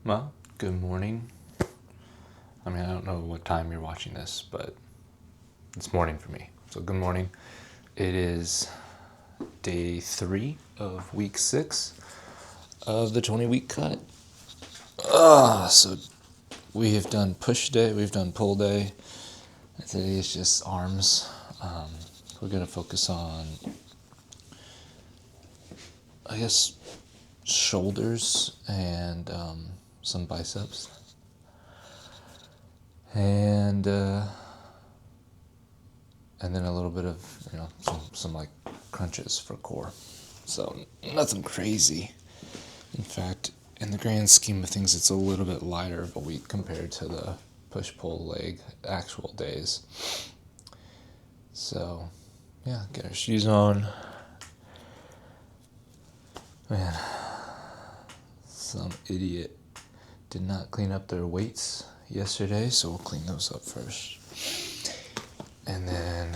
Well, good morning. I mean, I don't know what time you're watching this, but it's morning for me. So good morning. It is day 3 of week 6 of the 20-week cut. So we have done push day, we've done pull day. And today is just arms. We're going to focus on, I guess, shoulders and some biceps. And then a little bit of, some like crunches for core. So nothing crazy. In fact, in the grand scheme of things, it's a little bit lighter of a week compared to the push-pull leg actual days. So, yeah, get our shoes on. Man, some idiot did not clean up their weights yesterday, so we'll clean those up first. And then,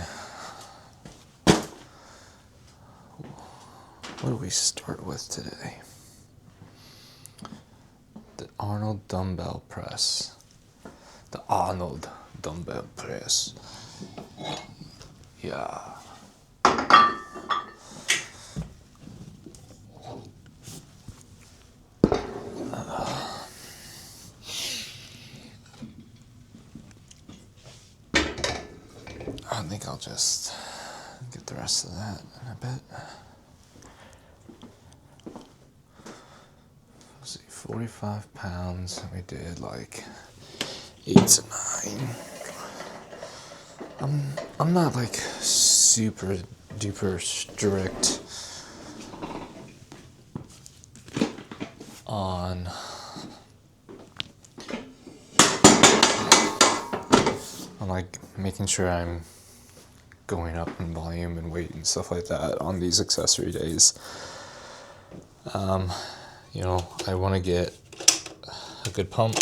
what do we start with today? The Arnold Dumbbell Press. The Arnold Dumbbell Press. Yeah. I think I'll just get the rest of that in a bit. Let's see, 45 pounds. We did like 8 to 9. I'm not like super duper strict on like making sure I'm going up in volume and weight and stuff like that on these accessory days. I want to get a good pump,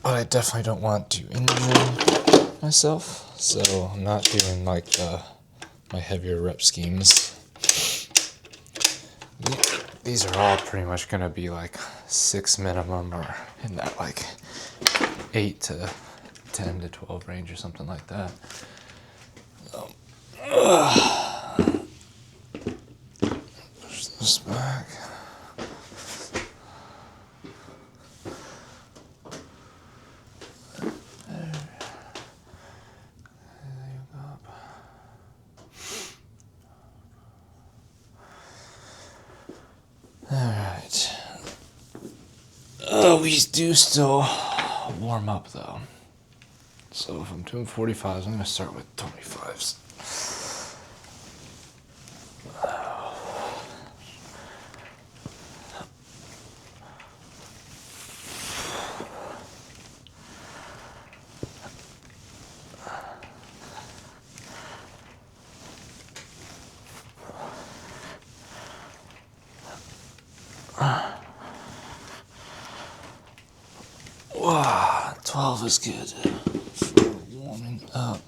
but I definitely don't want to injure myself, so I'm not doing like my heavier rep schemes. These are all pretty much going to be like 6 minimum, or in that like 8 to 10 to 12 range or something like that. Push this back. Alright. We do still warm up though. So if I'm doing 45s, I'm going to start with 25s. Wow, 12 is good for warming up.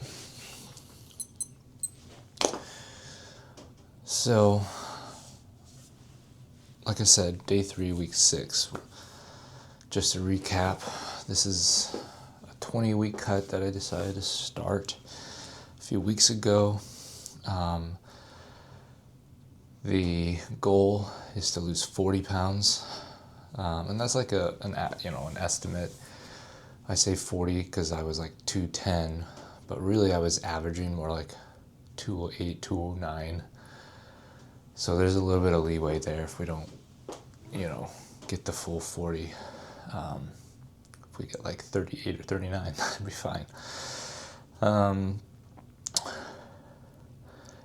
So, like I said, day 3, week 6. Just to recap, this is a 20-week cut that I decided to start a few weeks ago. The goal is to lose 40 pounds, and that's like an estimate. I say 40 because I was like 210, but really I was averaging more like 208, 209. So there's a little bit of leeway there if we don't, get the full 40. If we get like 38 or 39, that'd be fine.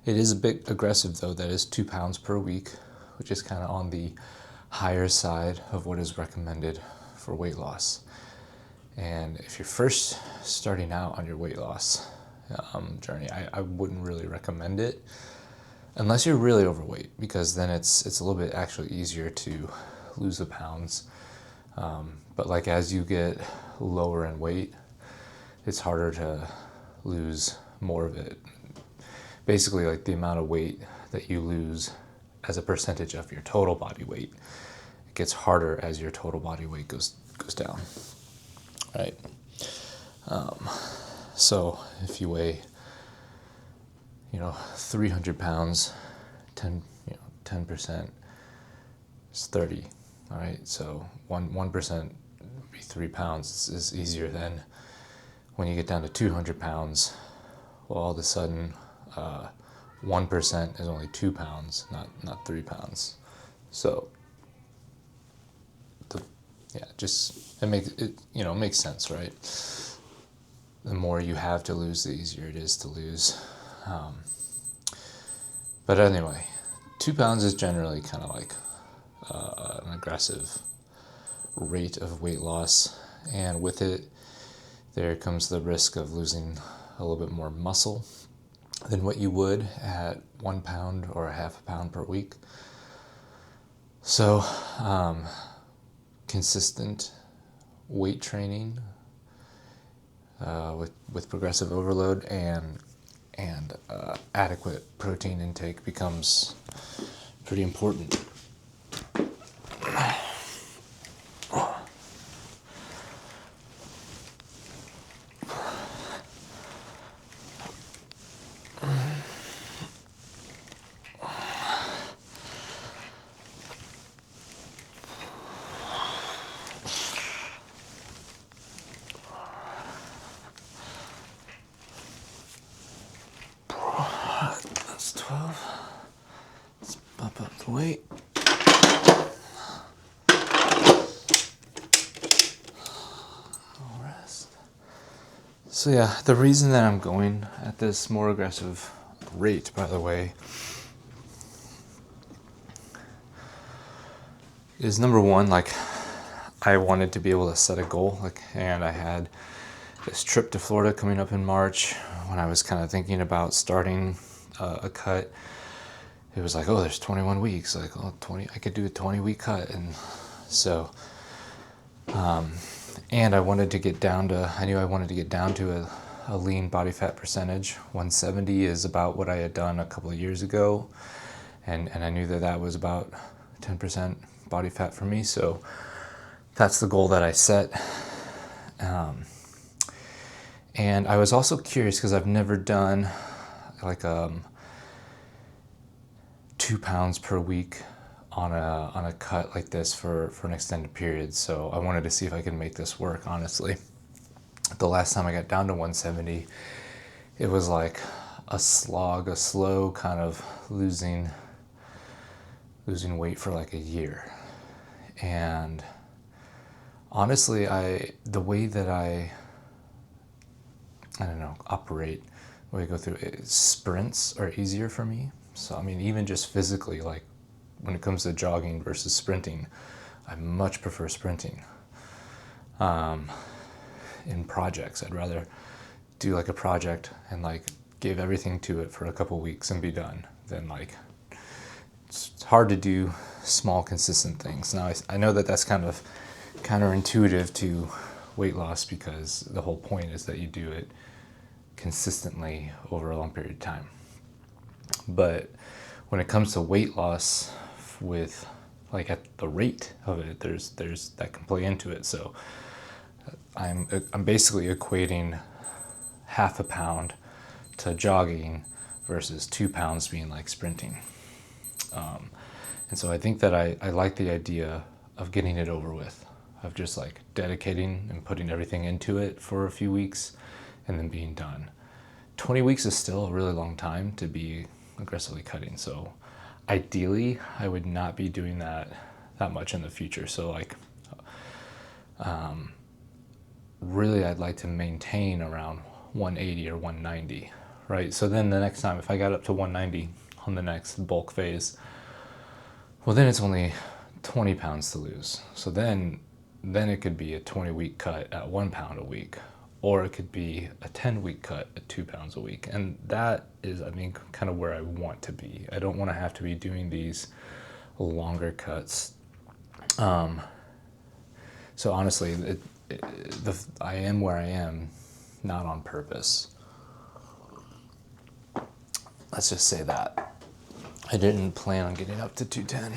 It is a bit aggressive though. That is 2 pounds per week, which is kind of on the higher side of what is recommended for weight loss. And if you're first starting out on your weight loss journey, I wouldn't really recommend it unless you're really overweight, because then it's a little bit actually easier to lose the pounds. But like as you get lower in weight, it's harder to lose more of it. Basically, like the amount of weight that you lose as a percentage of your total body weight gets harder as your total body weight goes down, right? So if you weigh, 300 pounds, 10% is 30, all right? So 1% would be 3 pounds is easier than when you get down to 200 pounds, well, all of a sudden, 1% is only 2 pounds, not 3 pounds. So, it makes sense, right? The more you have to lose, the easier it is to lose. But anyway, 2 pounds is generally kind of like an aggressive rate of weight loss, and with it, there comes the risk of losing a little bit more muscle than what you would at 1 pound or a half a pound per week. So, consistent weight training with progressive overload and adequate protein intake becomes pretty important. That's 12. Let's bump up the weight. I'll rest. So yeah, the reason that I'm going at this more aggressive rate, by the way, is number one, like, I wanted to be able to set a goal, and I had this trip to Florida coming up in March. When I was kind of thinking about starting a cut, it was like, oh, there's 21 weeks. Like, oh, 20, I could do a 20-week cut. And so, and I wanted to get down to, I knew I wanted to get down to a lean body fat percentage. 170 is about what I had done a couple of years ago. And I knew that was about 10% body fat for me. So that's the goal that I set. And I was also curious because I've never done like 2 pounds per week on a cut like this for an extended period. So I wanted to see if I could make this work, honestly. The last time I got down to 170, it was like a slog, a slow kind of losing weight for like a year. And honestly, the way that I don't know, operate, the way I go through it, sprints are easier for me. So, I mean, even just physically, like when it comes to jogging versus sprinting, I much prefer sprinting. In projects, I'd rather do like a project and like give everything to it for a couple weeks and be done than like, it's hard to do small, consistent things. Now, I know that that's kind of counterintuitive to weight loss because the whole point is that you do it consistently over a long period of time. But when it comes to weight loss, with like at the rate of it, there's that can play into it. So I'm basically equating half a pound to jogging versus 2 pounds being like sprinting. And so I think that I like the idea of getting it over with, of just like dedicating and putting everything into it for a few weeks and then being done. 20 weeks is still a really long time to be aggressively cutting. So ideally, I would not be doing that much in the future. So like, really I'd like to maintain around 180 or 190, right? So then the next time, if I got up to 190 on the next bulk phase, well, then it's only 20 pounds to lose. So then it could be a 20-week cut at 1 pound a week, or it could be a 10-week cut at 2 pounds a week. And that is, I mean, kind of where I want to be. I don't want to have to be doing these longer cuts. So honestly, I am where I am, not on purpose. Let's just say that. I didn't plan on getting up to 210.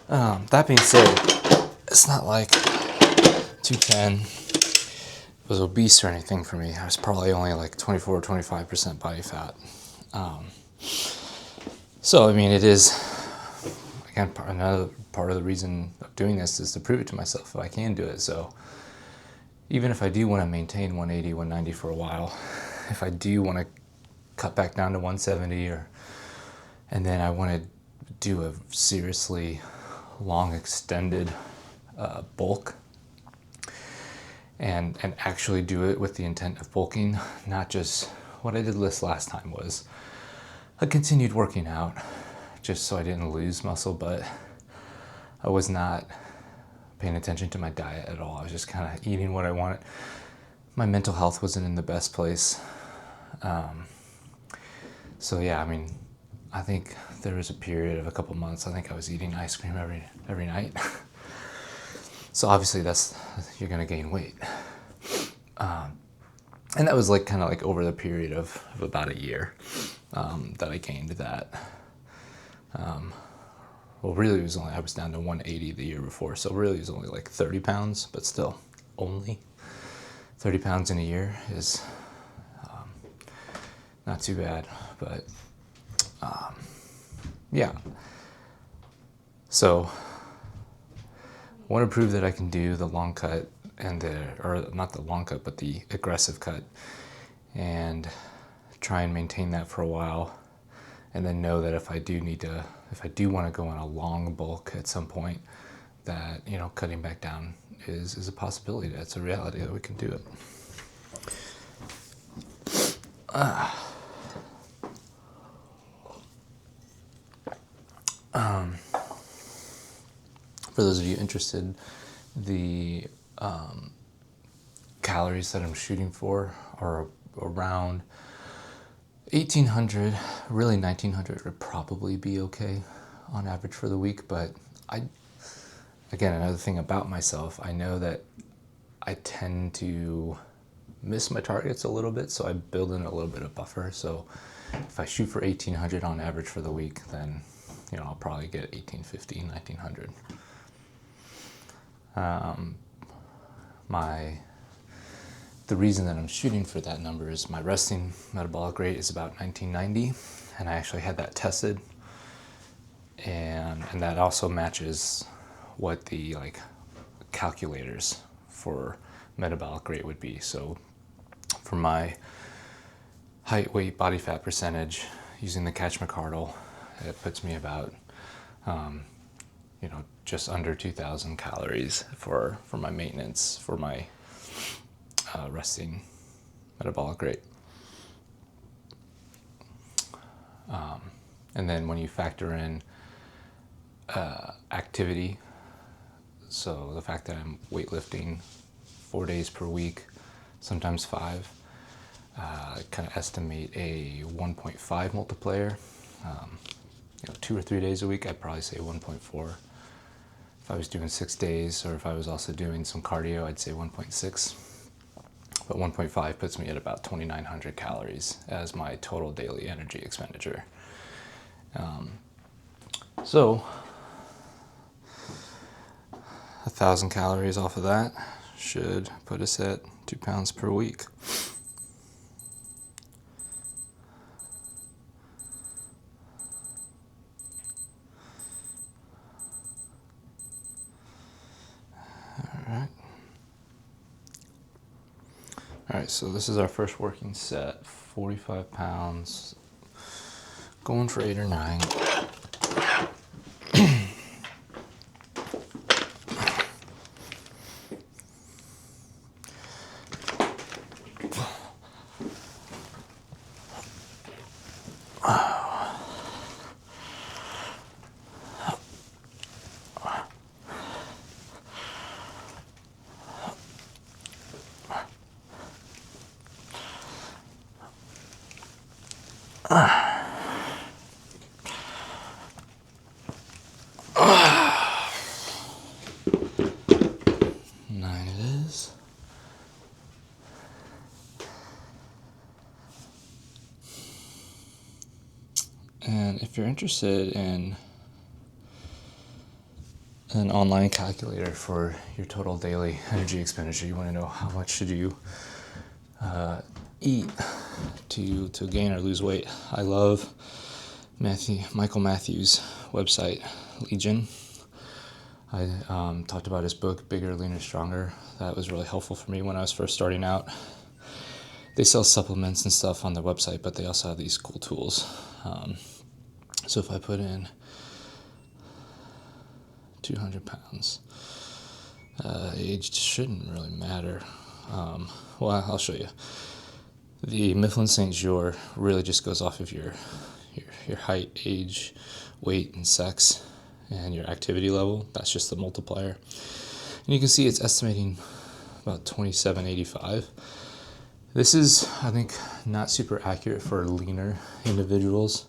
That being said, it's not like 210 was obese or anything for me. I was probably only like 24 or 25% body fat. So, I mean, it is, again, another part of the reason of doing this is to prove it to myself that I can do it. So even if I do want to maintain 180, 190 for a while, if I do want to cut back down to 170 and then I want to do a seriously long extended bulk and actually do it with the intent of bulking, not just what I did this last time was I continued working out just so I didn't lose muscle, but I was not paying attention to my diet at all. I was just kind of eating what I wanted. My mental health wasn't in the best place. So yeah, I mean, I think there was a period of a couple months, I think I was eating ice cream every night. So obviously you're gonna gain weight. And that was like kind of like over the period of about a year that I gained that. Well, really, I was down to 180 the year before, so really it was only like 30 pounds, but still, only 30 pounds in a year is not too bad, but yeah. So I want to prove that I can do the long cut or not the long cut, but the aggressive cut, and try and maintain that for a while, and then know that if I do want to go on a long bulk at some point, that, you know, cutting back down is a possibility. That's a reality that we can do it. For those of you interested, the calories that I'm shooting for are around 1,800, really 1,900 would probably be okay on average for the week. But again, another thing about myself, I know that I tend to miss my targets a little bit, so I build in a little bit of buffer. So if I shoot for 1,800 on average for the week, then, you know, I'll probably get 1,850, 1,900. The reason that I'm shooting for that number is my resting metabolic rate is about 1990, and I actually had that tested, and that also matches what the like calculators for metabolic rate would be. So for my height, weight, body fat percentage using the Catch-McArdle, it puts me about just under 2,000 calories for my maintenance, for my resting metabolic rate. And then when you factor in activity, so the fact that I'm weightlifting 4 days per week, sometimes 5, I kind of estimate a 1.5 multiplier. 2 or 3 days a week, I'd probably say 1.4. If I was doing 6 days, or if I was also doing some cardio, I'd say 1.6. But 1.5 puts me at about 2,900 calories as my total daily energy expenditure. So 1,000 calories off of that should put us at 2 pounds per week. All right, so this is our first working set, 45 pounds, going for 8 or 9. And if you're interested in an online calculator for your total daily energy expenditure. You want to know how much should you eat to gain or lose weight. I love Michael Matthews' website, Legion. I talked about his book, Bigger, Leaner, Stronger. That was really helpful for me when I was first starting out. They sell supplements and stuff on their website, but they also have these cool tools. So if I put in 200 pounds, age shouldn't really matter. Well, I'll show you. The Mifflin St. Jour really just goes off of your height, age, weight, and sex, and your activity level. That's just the multiplier. And you can see it's estimating about 2785. This is, I think, not super accurate for leaner individuals.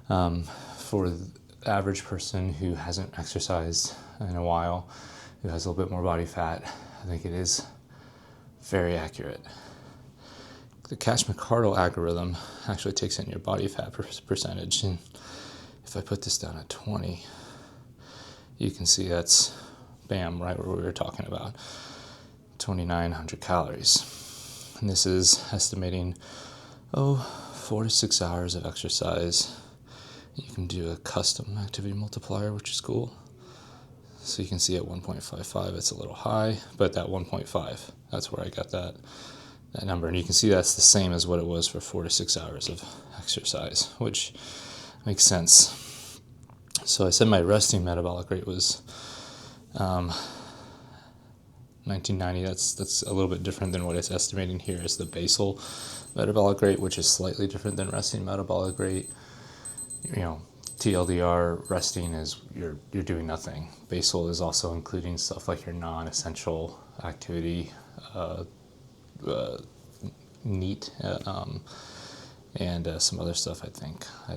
For the average person who hasn't exercised in a while, who has a little bit more body fat, I think it is very accurate. The Cash-McCardle algorithm actually takes in your body fat percentage, and if I put this down at 20, you can see that's, bam, right where we were talking about, 2,900 calories. And this is estimating, 4 to 6 hours of exercise. You can do a custom activity multiplier, which is cool. So you can see at 1.55, it's a little high, but that 1.5, that's where I got that number. And you can see that's the same as what it was for 4 to 6 hours of exercise, which makes sense. So I said my resting metabolic rate was 1990. That's a little bit different than what it's estimating here as the basal metabolic rate, which is slightly different than resting metabolic rate. You know, TLDR, resting is you're doing nothing. Basal is also including stuff like your non-essential activity, NEAT, and some other stuff, I think. I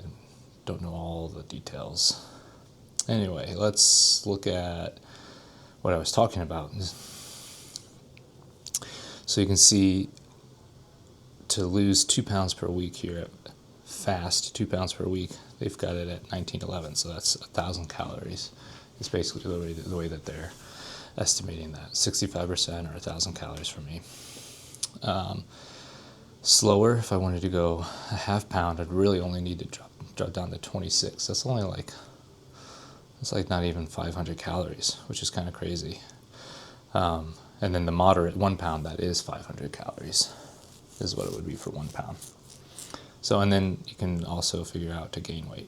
don't know all the details. Anyway, let's look at what I was talking about. So you can see to lose 2 pounds per week here, fast 2 pounds per week, they've got it at 1911, so that's 1,000 calories. It's basically the way that they're estimating that, 65% or 1,000 calories for me. Slower, if I wanted to go a half pound, I'd really only need to drop down to 26. That's only like, it's like not even 500 calories, which is kind of crazy. And then the moderate 1 pound, that is 500 calories, is what it would be for 1 pound. So, and then you can also figure out to gain weight.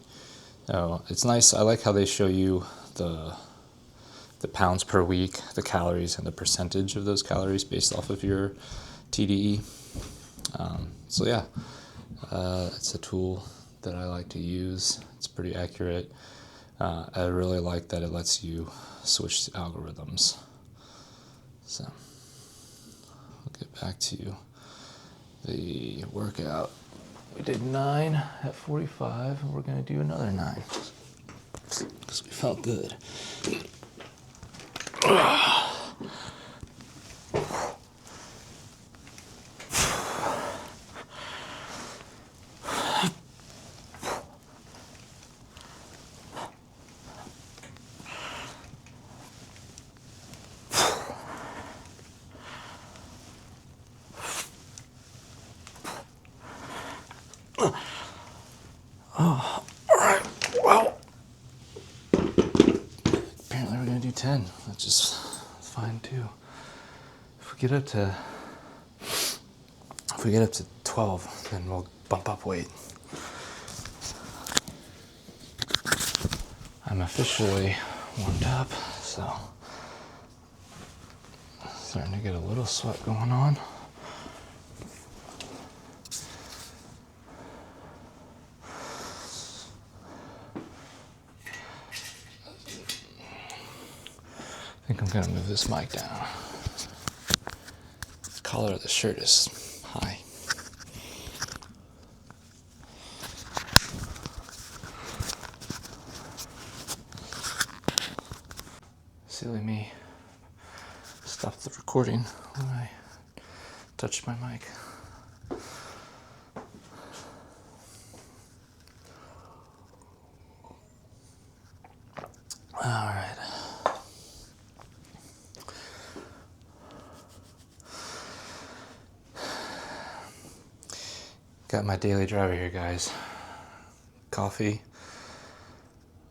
So it's nice. I like how they show you the pounds per week, the calories, and the percentage of those calories based off of your TDE. So yeah, it's a tool that I like to use. It's pretty accurate. I really like that it lets you switch algorithms. So we'll get back to the workout. We did 9 at 45, and we're going to do another 9 because we felt good. Oh, all right. Well, apparently we're gonna do 10. That's just fine too. If we get up to 12, then we'll bump up weight. I'm officially warmed up, so starting to get a little sweat going on. I think I'm gonna move this mic down. The collar of the shirt is high. Silly me. Stopped the recording when I touched my mic. All right. Got my daily driver here, guys. Coffee,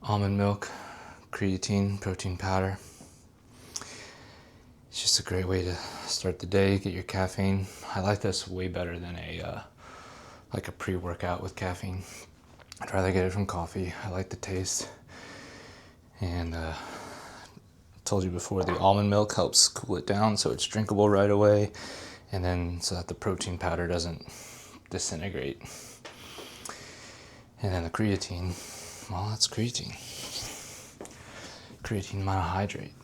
almond milk, creatine, protein powder. It's just a great way to start the day, get your caffeine. I like this way better than a pre-workout with caffeine. I'd rather get it from coffee. I like the taste. And I told you before, the almond milk helps cool it down so it's drinkable right away. And then so that the protein powder doesn't disintegrate. And then the creatine, well, that's creatine. Creatine monohydrate.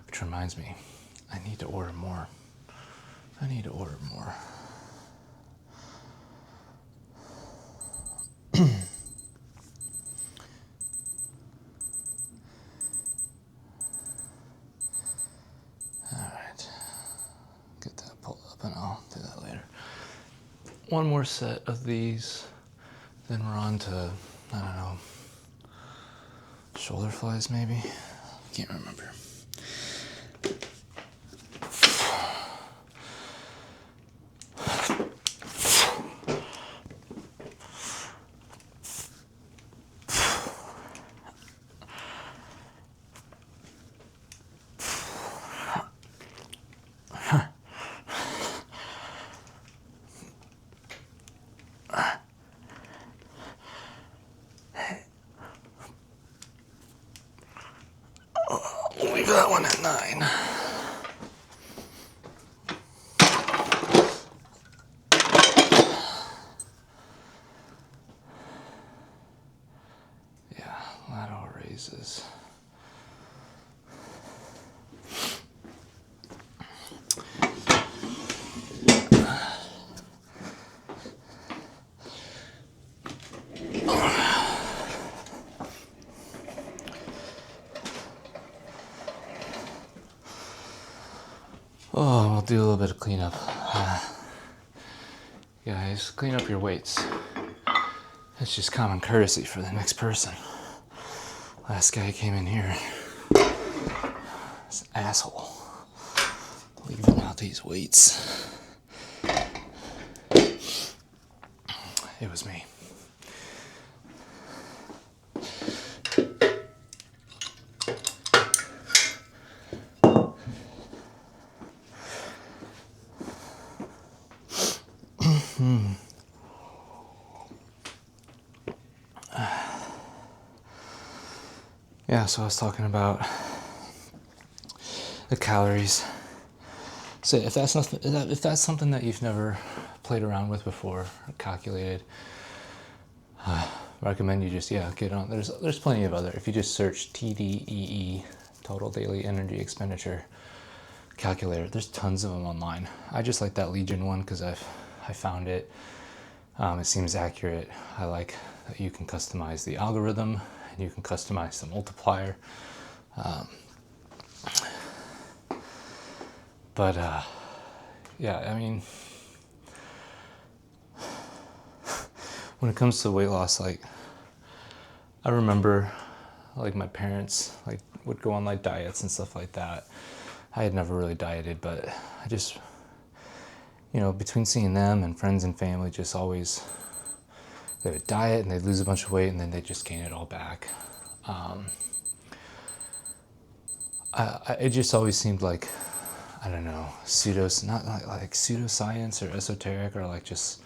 Which reminds me, I need to order more. Alright. Get that pulled up and I'll do that later. One more set of these, then we're on to, I don't know, shoulder flies maybe? Can't remember. Leave that one at 9. Yeah, lateral raises. Oh, we'll do a little bit of cleanup. Guys, clean up your weights. It's just common courtesy for the next person. Last guy came in here. This asshole. Leaving out these weights. It was me. Yeah, so I was talking about the calories. So if that's something that you've never played around with before, or calculated, recommend you just get on. There's plenty of other. If you just search TDEE, Total Daily Energy Expenditure calculator, there's tons of them online. I just like that Legion one because I found it. It seems accurate. I like that you can customize the algorithm and you can customize the multiplier. Yeah, I mean, when it comes to weight loss, like, I remember, like, my parents, like, would go on, like, diets and stuff like that. I had never really dieted, but I just, between seeing them and friends and family, just always, they would diet and they'd lose a bunch of weight and then they'd just gain it all back. It just always seemed like, I don't know, not like pseudoscience or esoteric or like just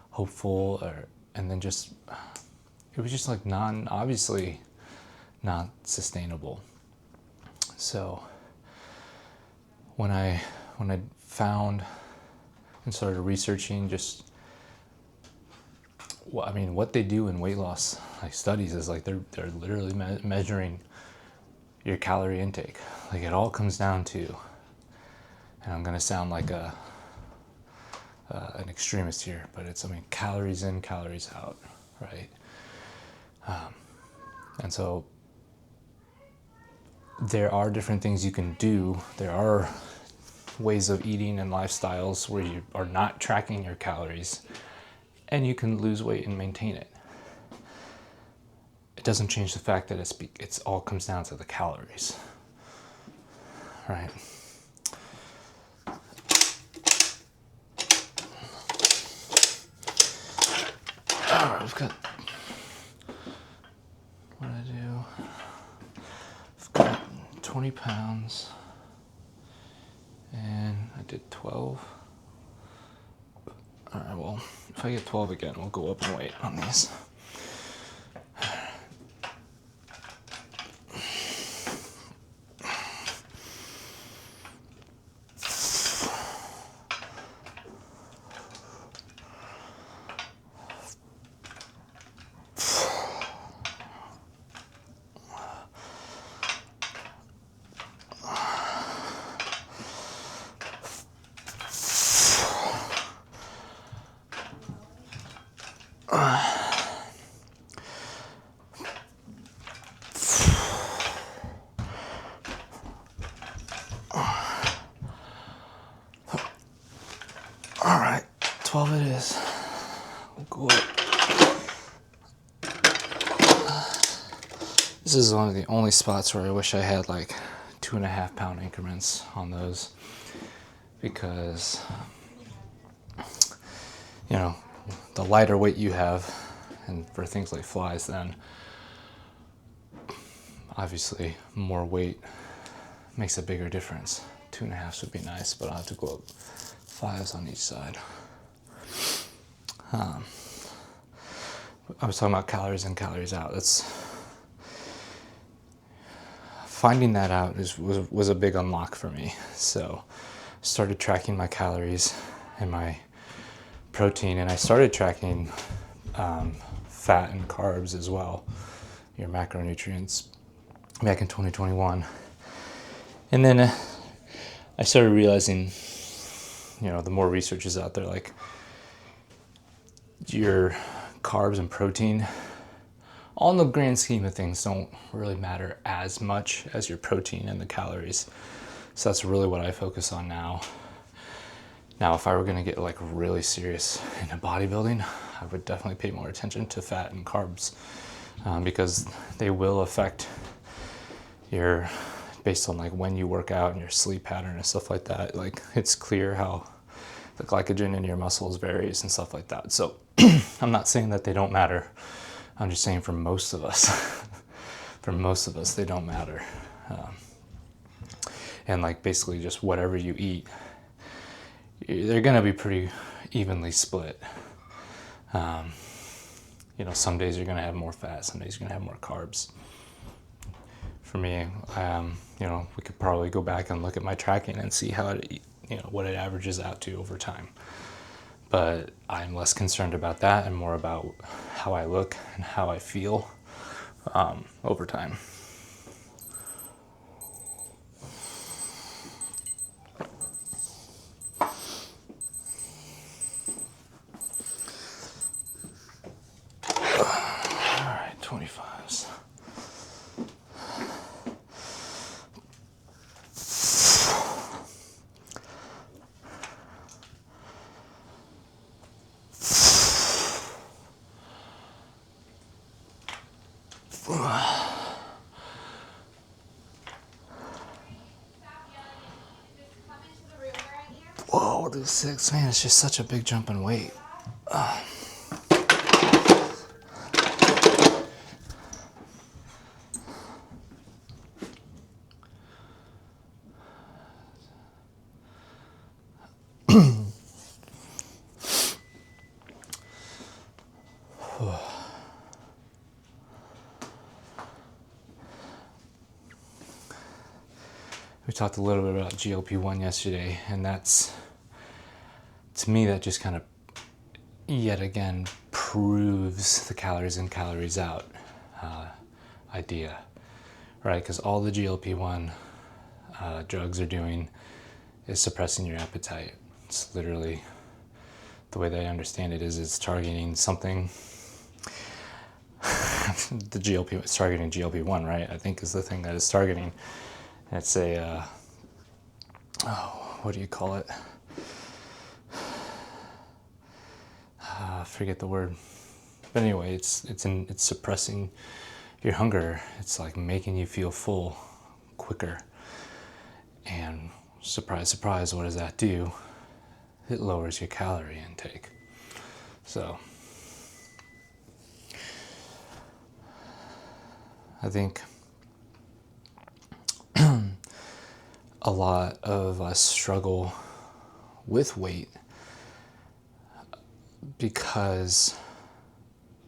hopeful, and then just, it was just like obviously not sustainable. So when I found and started researching just what they do in weight loss like studies is like they're literally measuring your calorie intake. Like, it all comes down to, and I'm gonna sound like an extremist here, but it's calories in, calories out, right? And so there are different things you can do. There are ways of eating and lifestyles where you are not tracking your calories and you can lose weight and maintain it. It doesn't change the fact that it's all comes down to the calories, right? Alright, I've got, what did I do? I've got 20 pounds, and I did 12. Alright, well, if I get 12 again, we'll go up in weight on these. All right, 12 it is. We'll go up. This is one of the only spots where I wish I had like 2.5 pound increments on those, because, you know, the lighter weight you have, and for things like flies, then obviously more weight makes a bigger difference. 2.5s would be nice, but I'll have to go up 5s on each side. I was talking about calories in, calories out. That's finding that out was a big unlock for me. So I started tracking my calories and my protein, and I started tracking fat and carbs as well, your macronutrients, back in 2021. And then I started realizing, you know, the more research is out there, like your carbs and protein, all in the grand scheme of things, don't really matter as much as your protein and the calories. So that's really what I focus on now. Now, if I were going to get like really serious into bodybuilding, I would definitely pay more attention to fat and carbs, because they will affect your, based on like when you work out and your sleep pattern and stuff like that. Like, it's clear how the glycogen in your muscles varies and stuff like that. So I'm not saying that they don't matter. I'm just saying for most of us, they don't matter. And like basically just whatever you eat, they're gonna be pretty evenly split. You know, some days you're gonna have more fat, some days you're gonna have more carbs. For me, you know, we could probably go back and look at my tracking and see how it, you know, what it averages out to over time. But I'm less concerned about that and more about how I look and how I feel over time. All right, 25s. Whoa, we'll do 6. Man, it's just such a big jump in weight. We talked a little bit about GLP-1 yesterday, and that's, to me, that just kind of yet again proves the calories in, calories out idea, right? Because all the GLP-1 drugs are doing is suppressing your appetite. It's literally, the way that I understand it is, it's targeting something. The GLP, it's targeting GLP-1, right? I think is the thing that it's targeting. It's a, what do you call it? I forget the word. But anyway, it's suppressing your hunger. It's like making you feel full quicker. And surprise, surprise, what does that do? It lowers your calorie intake. So I think a lot of us struggle with weight because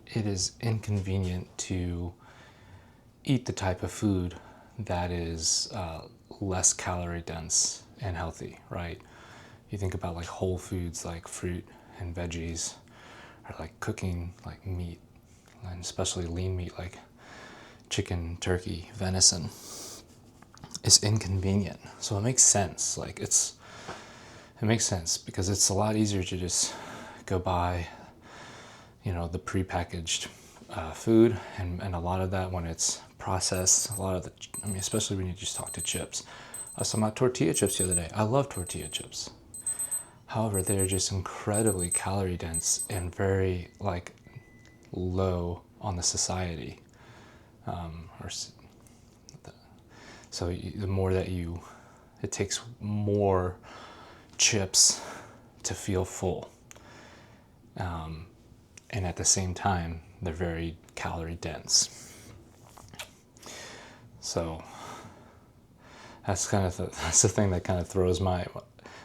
it is inconvenient to eat the type of food that is less calorie dense and healthy, right? You think about like whole foods like fruit and veggies, or like cooking like meat, and especially lean meat like chicken, turkey, venison. It's inconvenient, so it makes sense. Like it makes sense because it's a lot easier to just go buy, the prepackaged food, and a lot of that when it's processed, a lot of the, especially when you just talk to chips. I was talking about tortilla chips the other day. I love tortilla chips. However, they're just incredibly calorie dense and very like low on the society. So the more that it takes more chips to feel full. And at the same time, they're very calorie dense. So that's the thing that kind of throws my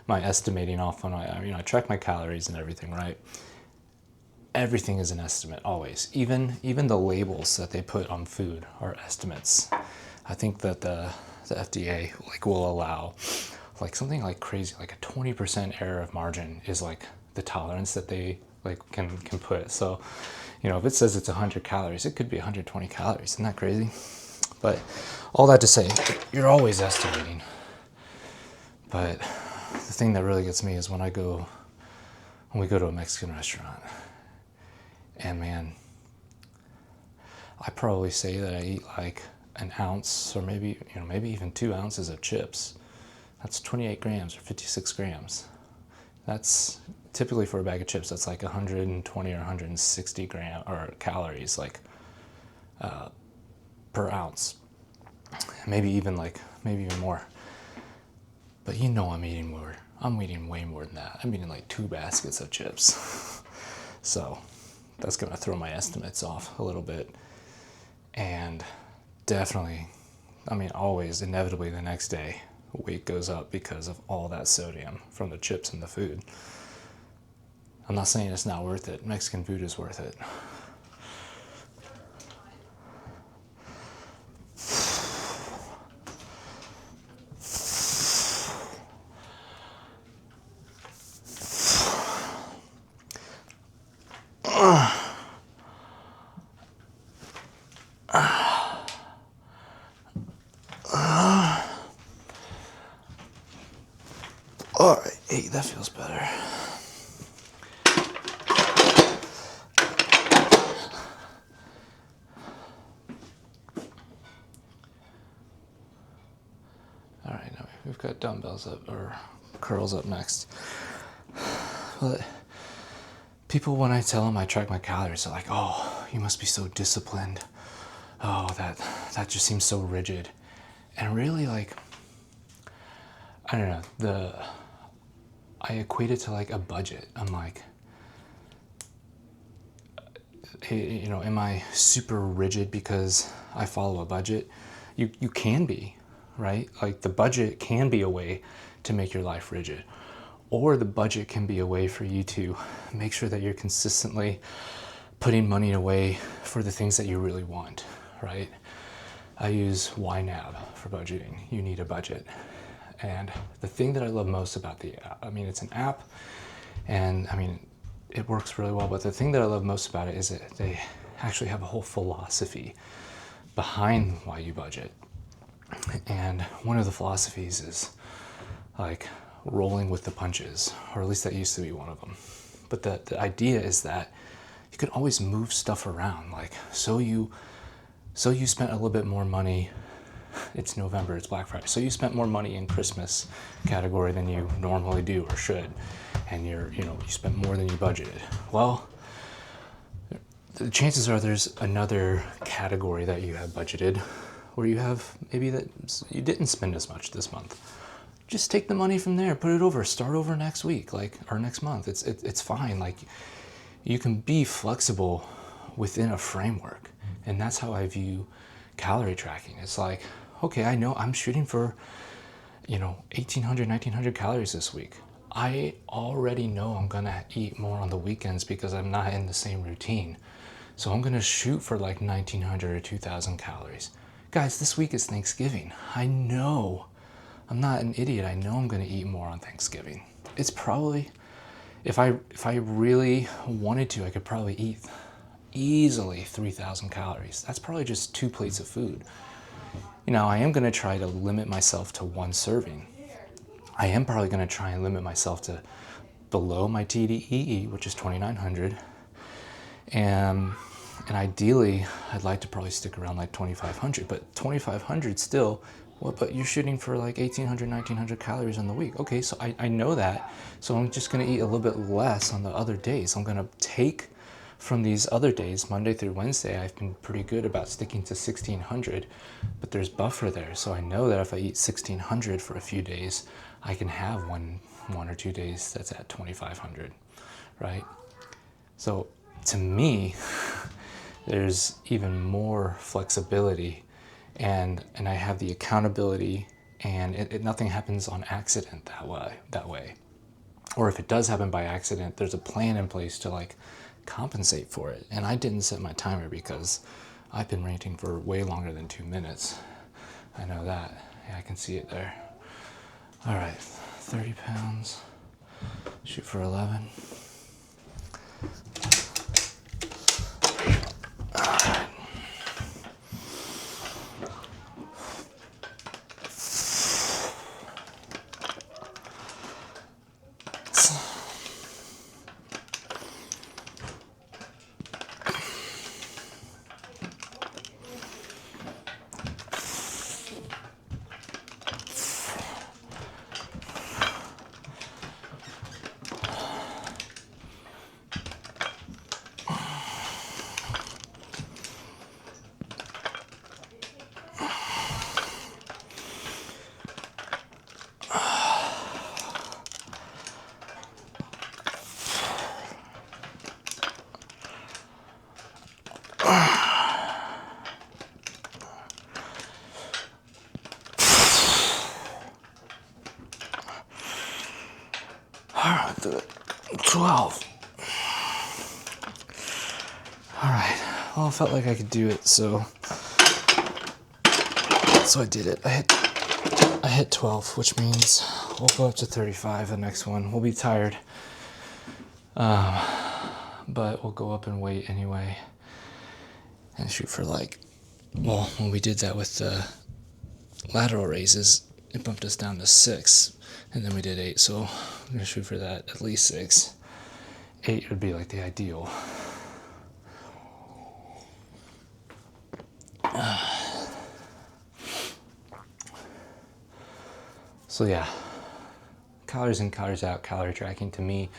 estimating off when I track my calories and everything, right? Everything is an estimate always. Even the labels that they put on food are estimates. I think that the FDA will allow something like crazy, like a 20% error of margin is like the tolerance that they can put. So, if it says it's 100 calories, it could be 120 calories. Isn't that crazy? But all that to say, you're always estimating. But the thing that really gets me is when we go to a Mexican restaurant, and man, I probably say that I eat like an ounce or maybe even 2 ounces of chips. That's 28 grams or 56 grams. That's typically for a bag of chips. That's like 120 or 160 calories, per ounce. Maybe even more. But I'm eating more. I'm eating way more than that. I'm eating like 2 baskets of chips. So that's gonna throw my estimates off a little bit. And definitely, always, inevitably the next day, weight goes up because of all that sodium from the chips and the food. I'm not saying it's not worth it. Mexican food is worth it. All right, hey, that feels better. All right, now we've got dumbbells up, or curls up next. But people, when I tell them I track my calories, they're like, "Oh, you must be so disciplined. Oh, that just seems so rigid." And really, I don't know, I equate it to like a budget. I'm like, am I super rigid because I follow a budget? You can be, right? Like the budget can be a way to make your life rigid, or the budget can be a way for you to make sure that you're consistently putting money away for the things that you really want, right? I use YNAB for budgeting. You need a budget. And the thing that I love most about the app, it's an app, and it works really well, but the thing that I love most about it is that they actually have a whole philosophy behind why you budget. And one of the philosophies is like rolling with the punches, or at least that used to be one of them. But the idea is that you can always move stuff around. Like, so you spent a little bit more money. It's November, it's Black Friday. So you spent more money in Christmas category than you normally do or should. And you spent more than you budgeted. Well, the chances are there's another category that you have budgeted where you have maybe that you didn't spend as much this month. Just take the money from there, put it over, start over next week, or next month. It's fine. Like, you can be flexible within a framework. And that's how I view calorie tracking. It's like, okay, I know I'm shooting for, 1,800, 1,900 calories this week. I already know I'm gonna eat more on the weekends because I'm not in the same routine. So I'm gonna shoot for like 1,900 or 2,000 calories. Guys, this week is Thanksgiving. I know. I'm not an idiot. I know I'm gonna eat more on Thanksgiving. It's probably, if I really wanted to, I could probably eat easily 3,000 calories. That's probably just 2 plates of food. I am gonna try to limit myself to 1 serving. I am probably gonna try and limit myself to below my TDEE, which is 2,900. And ideally, I'd like to probably stick around like 2,500, but 2,500 still, but you're shooting for like 1,800, 1,900 calories on the week. Okay, so I know that. So I'm just gonna eat a little bit less on the other days. I'm gonna take from these other days, Monday through Wednesday, I've been pretty good about sticking to 1,600, but there's buffer there. So I know that if I eat 1,600 for a few days, I can have one or 2 days that's at 2,500, right? So to me, there's even more flexibility, and I have the accountability, and nothing happens on accident that way. Or if it does happen by accident, there's a plan in place to like compensate for it. And I didn't set my timer because I've been ranting for way longer than 2 minutes. I know that. Yeah, I can see it there. All right, 30 pounds, shoot for 11. All right, 12. All right, well, I felt like I could do it, so I did it. I hit 12, which means we'll go up to 35 the next one. We'll be tired, but we'll go up in weight anyway and shoot for well, when we did that with the lateral raises, it bumped us down to 6, and then we did 8, so I'm gonna shoot for that, at least 6. 8 would be like the ideal. So yeah, calories in, calories out, calorie tracking, to me,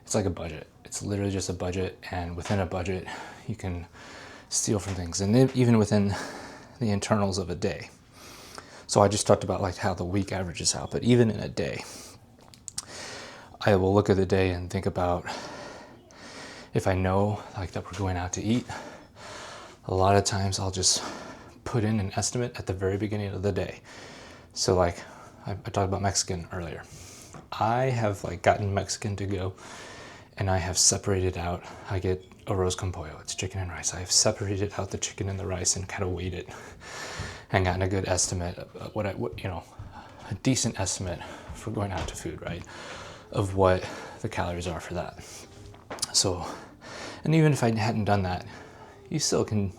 it's like a budget. It's literally just a budget, and within a budget, you can steal from things, and even within the internals of a day. So I just talked about like how the week averages out, but even in a day, I will look at the day and think about, if I know like that we're going out to eat, a lot of times I'll just put in an estimate at the very beginning of the day. So like I talked about Mexican earlier. I have like gotten Mexican to go, and I have separated out, I get arroz con pollo, it's chicken and rice. I have separated out the chicken and the rice and kind of weighed it and gotten a good estimate of what a decent estimate for going out to food, right? Of what the calories are for that. So, and even if I hadn't done that, you still can,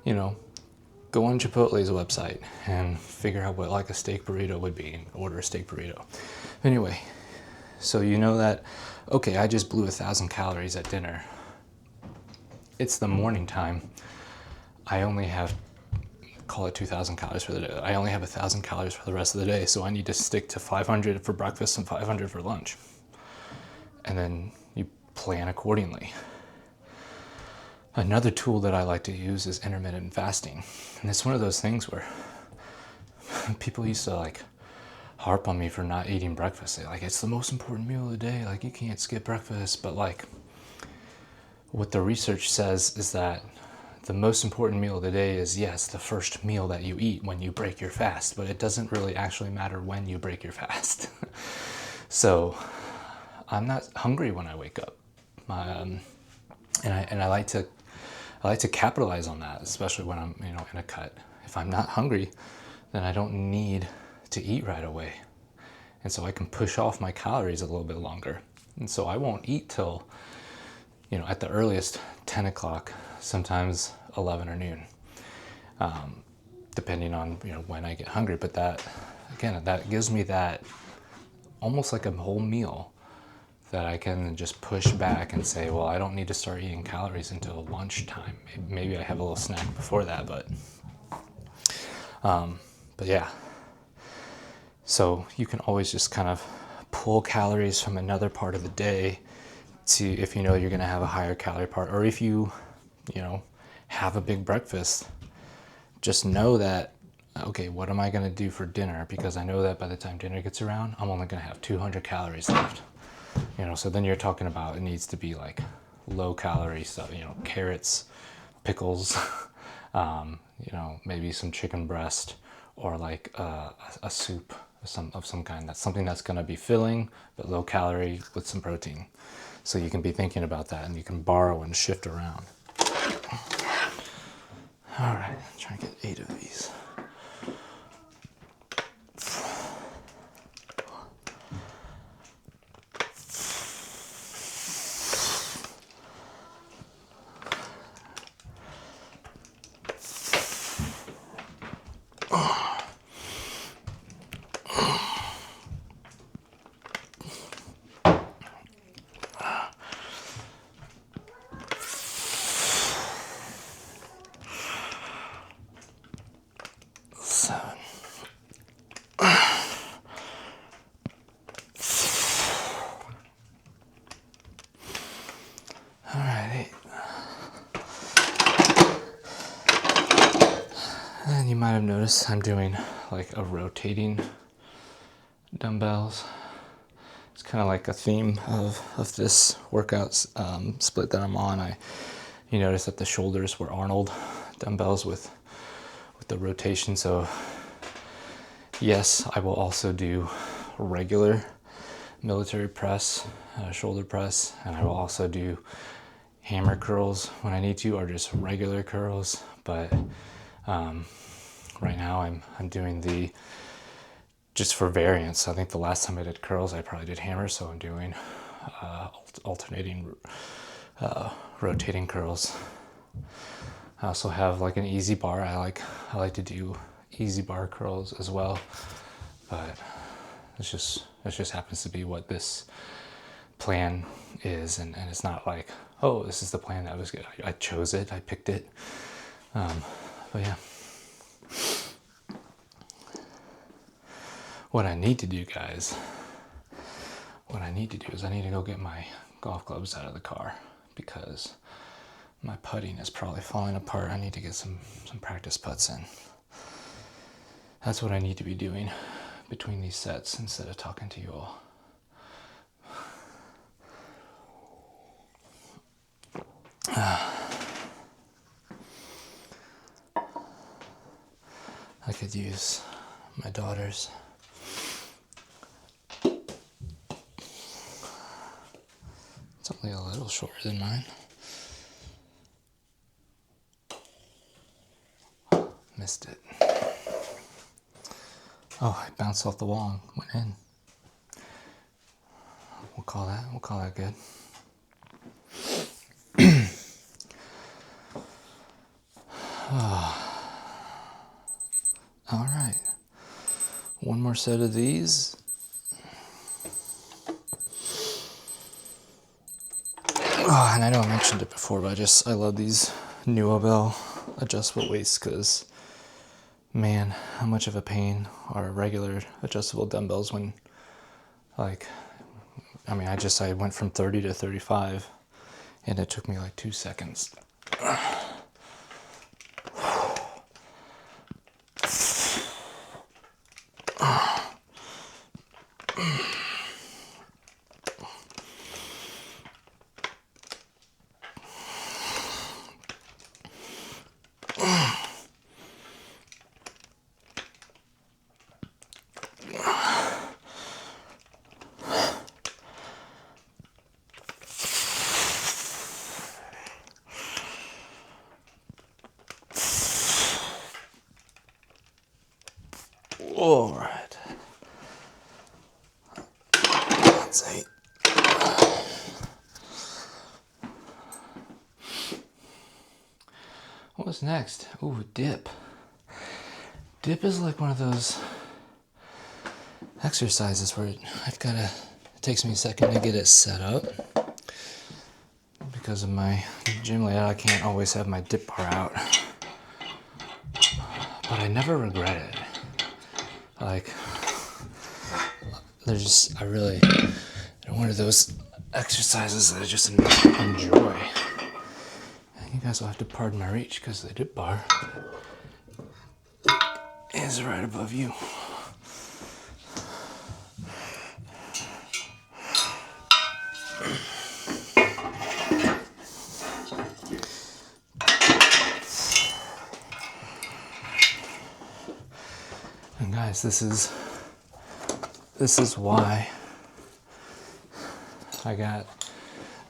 go on Chipotle's website and figure out what like a steak burrito would be and order a steak burrito. Anyway, so you know that, okay, I just blew 1,000 calories at dinner. It's the morning time. I only have, call it 2,000 calories for the day. I only have 1,000 calories for the rest of the day, so I need to stick to 500 for breakfast and 500 for lunch. And then you plan accordingly. Another tool that I like to use is intermittent fasting. And it's one of those things where people used to like harp on me for not eating breakfast. They're like, it's the most important meal of the day. Like, you can't skip breakfast. But like, what the research says is that the most important meal of the day is, yes, the first meal that you eat when you break your fast, but it doesn't really actually matter when you break your fast. So I'm not hungry when I wake up, and I like to capitalize on that, especially when I'm in a cut. If I'm not hungry, then I don't need to eat right away, and so I can push off my calories a little bit longer. And so I won't eat till at the earliest 10 o'clock, sometimes 11 or noon, depending on when I get hungry. But that gives me that almost like a whole meal that I can just push back and say, well, I don't need to start eating calories until lunchtime. Maybe I have a little snack before that, but yeah. So you can always just kind of pull calories from another part of the day to, if you're going to have a higher calorie part, or if you have a big breakfast, just know that, okay, what am I going to do for dinner? Because I know that by the time dinner gets around, I'm only going to have 200 calories left. So then you're talking about, it needs to be like low calorie stuff, carrots, pickles, maybe some chicken breast, or like a soup of some kind. That's something that's going to be filling, but low calorie with some protein. So you can be thinking about that, and you can borrow and shift around. All right, try and get 8 of these. And you might have noticed I'm doing like a rotating dumbbells. It's kind of like a theme of this workout split that I'm on. You notice that the shoulders were Arnold dumbbells with the rotation. So yes, I will also do regular military press, shoulder press, and I will also do hammer curls when I need to, or just regular curls. But right now I'm doing just for variance. I think the last time I did curls, I probably did hammers, so I'm doing alternating rotating curls. I also have like an easy bar. I like to do easy bar curls as well, but it just happens to be what this plan is, and it's not like, oh, this is the plan that was good. I chose it, I picked it. But yeah. What I need to do, guys, is I need to go get my golf clubs out of the car, because my putting is probably falling apart. I need to get some practice putts in. That's what I need to be doing between these sets instead of talking to you all. I could use my daughter's. It's only a little shorter than mine. Missed it. Oh, I bounced off the wall and went in. We'll call that good. All right. One more set of these. Oh, and I know I mentioned it before, but I love these Dumbbell adjustable weights, because, man, how much of a pain are regular adjustable dumbbells when, I went from 30 to 35, and it took me like 2 seconds. All right. That's 8. What's next? Ooh, dip. Dip is like one of those exercises where it takes me a second to get it set up. Because of my gym layout, I can't always have my dip bar out. But I never regret it. Like, they're one of those exercises that I just enjoy. You guys will have to pardon my reach because the dip bar is right above you. And guys, this is why I got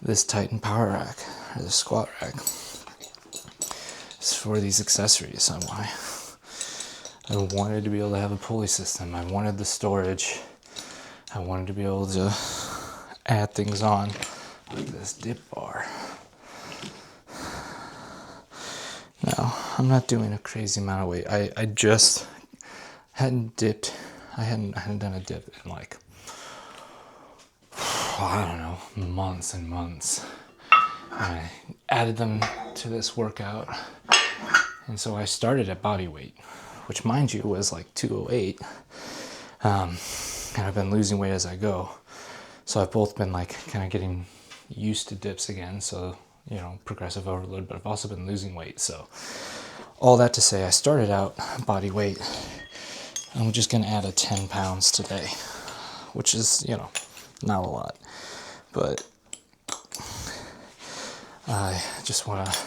this Titan power rack, or the squat rack. It's for these accessories. I wanted to be able to have a pulley system. I wanted the storage. I wanted to be able to add things on, like this dip bar. Now, I'm not doing a crazy amount of weight. I just hadn't dipped. I hadn't done a dip in like, I don't know, months and months. And I added them to this workout. And so I started at body weight, which mind you was like 208. And I've been losing weight as I go. So I've both been like kind of getting used to dips again. So, you know, progressive overload, but I've also been losing weight. So all that to say, I started out body weight. I'm just going to add a 10 pounds today, which is, you know, not a lot. But I just want to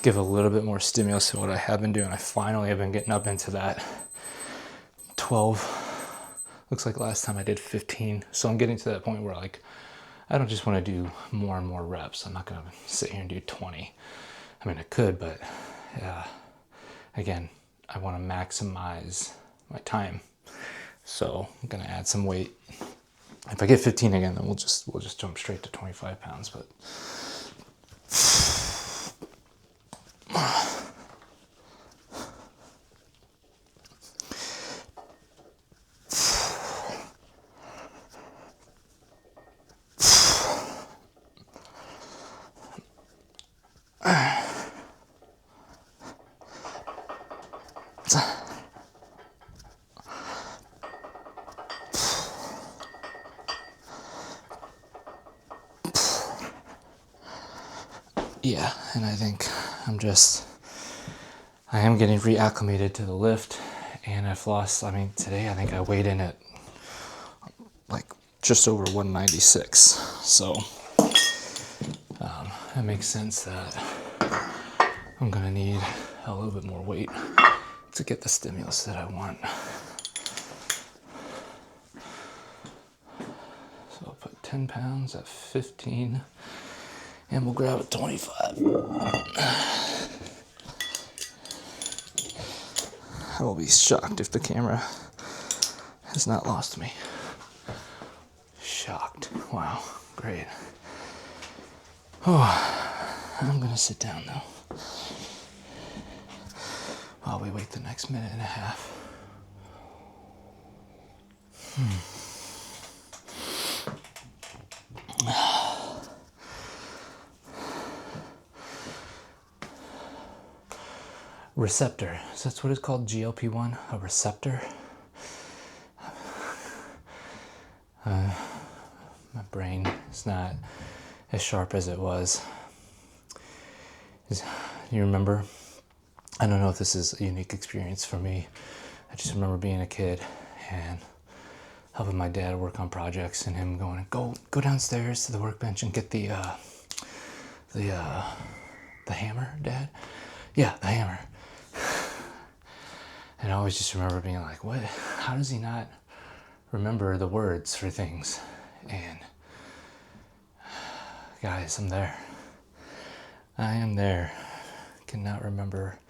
give a little bit more stimulus to what I have been doing. I finally have been getting up into that 12. Looks like last time I did 15. So I'm getting to that point where like, I don't just want to do more and more reps. I'm not going to sit here and do 20. I mean, I could, but again, I want to maximize my time. So I'm going to add some weight. If I get 15 again, then we'll just jump straight to 25 pounds, but yeah, and I think I am getting reacclimated to the lift, and I've lost, I mean, today I think I weighed in at like just over 196. So it makes sense that I'm gonna need a little bit more weight to get the stimulus that I want. So I'll put 10 pounds at 15. And we'll grab a 25. I will be shocked if the camera has not lost me. Shocked. Wow, great. Oh, I'm gonna sit down now while we wait the next minute and a half. Receptor. So that's what it's called, GLP-1, a receptor. My brain is not as sharp as it was. You remember? I don't know if this is a unique experience for me. I just remember being a kid and helping my dad work on projects and him going, go downstairs to the workbench and get the hammer, Dad? Yeah, the hammer. And I always just remember being like, what? How does he not remember the words for things? And guys, I'm there. I am there. Cannot remember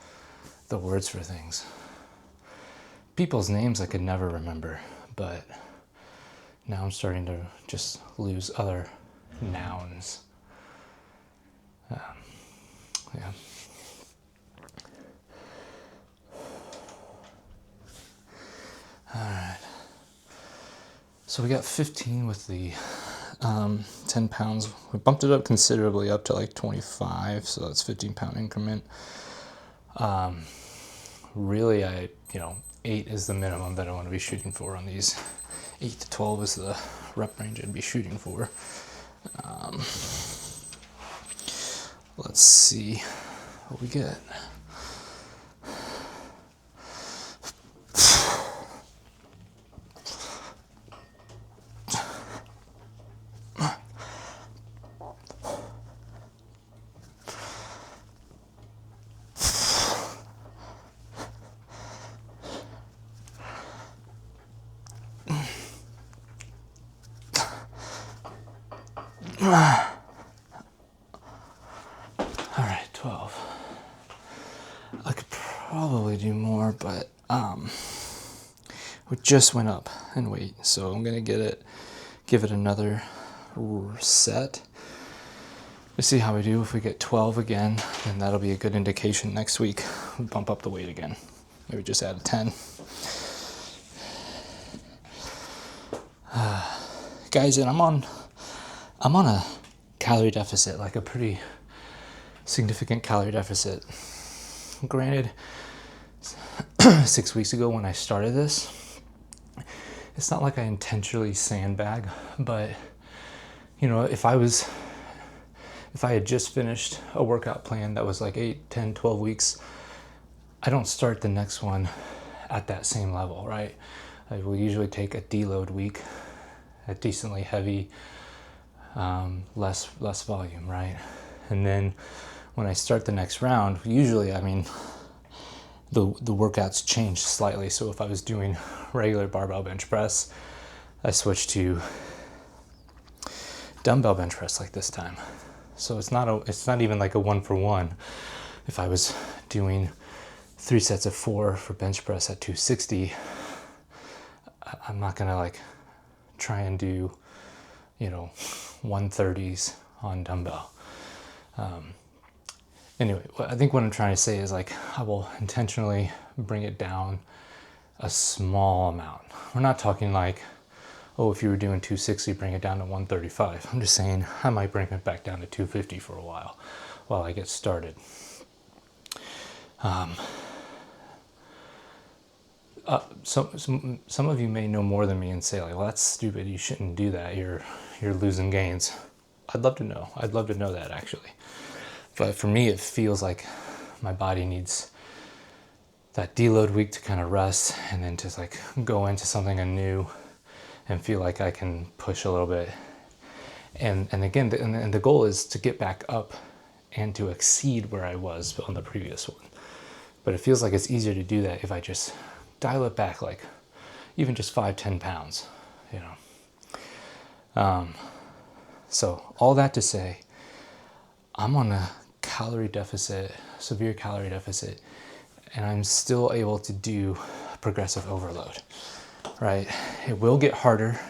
the words for things. people's names I could never remember, but now I'm starting to just lose other nouns. Yeah. All right. So we got 15 with the 10 pounds. We bumped it up considerably up to like 25, so that's 15-pound increment. Really, 8 is the minimum that I want to be shooting for on these. 8 to 12 is the rep range I'd be shooting for. Let's see what we get. All right, 12. I could probably do more, but we just went up in weight, so I'm gonna give it another set to see how we do. If we get 12 again, then that'll be a good indication next week we bump up the weight again. Maybe just add a 10. Guys, and I'm on a calorie deficit, like a pretty significant calorie deficit. Granted, 6 weeks ago when I started this, it's not like I intentionally sandbag, but if I had just finished a workout plan that was like 8, 10, 12 weeks, I don't start the next one at that same level, right? I will usually take a deload week, a decently heavy, less volume, right? And then when I start the next round, usually, the workouts change slightly. So if I was doing regular barbell bench press, I switched to dumbbell bench press like this time. So it's not even like a 1-for-1. If I was doing 3 sets of 4 for bench press at 260, I'm not gonna like try and do 130s on dumbbell. Anyway, I think what I'm trying to say is like I will intentionally bring it down a small amount. We're not talking like, oh, if you were doing 260, bring it down to 135. I'm just saying I might bring it back down to 250 for a while I get started. Some of you may know more than me and say like, well, that's stupid. You shouldn't do that. You're losing gains. I'd love to know. I'd love to know that actually. But for me, it feels like my body needs that deload week to kind of rest and then to like go into something anew and feel like I can push a little bit. And again, the goal is to get back up and to exceed where I was on the previous one. But it feels like it's easier to do that if I just dial it back, like even just 5-10 pounds, So all that to say, I'm on a calorie deficit, severe calorie deficit, and I'm still able to do progressive overload, right? It will get harder.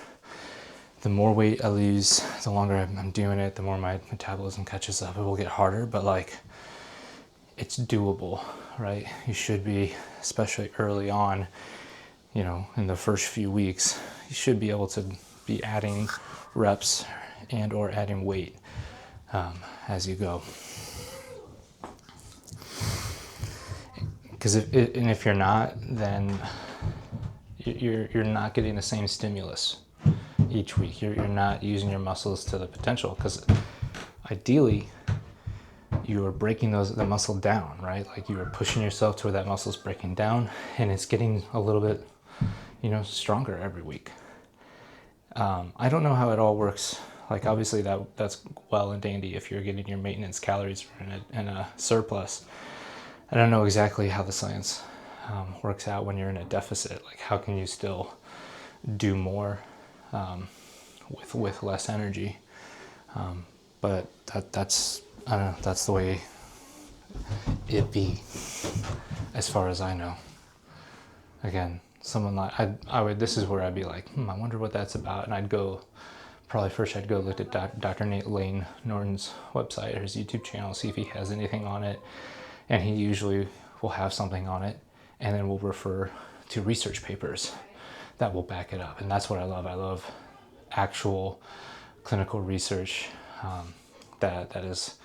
The more weight I lose, the longer I'm doing it, the more my metabolism catches up. It will get harder, but like it's doable, right? You should be, especially early on, in the first few weeks, you should be able to be adding reps and or adding weight as you go. Because if you're not, then you're not getting the same stimulus each week. You're not using your muscles to the potential, because ideally you are breaking the muscle down, right? Like you are pushing yourself to where that muscle's breaking down, and it's getting a little bit, stronger every week. I don't know how it all works. Like obviously that's well and dandy if you're getting your maintenance calories in a surplus. I don't know exactly how the science works out when you're in a deficit. Like how can you still do more with less energy? But that's I don't know. That's the way it be, as far as I know. Again, someone like, I would, this is where I'd be like, I wonder what that's about. And I'd go, probably first I'd go look at Dr. Lane Norton's website or his YouTube channel, see if he has anything on it. And he usually will have something on it, and then we'll refer to research papers that will back it up. And that's what I love. I love actual clinical research that is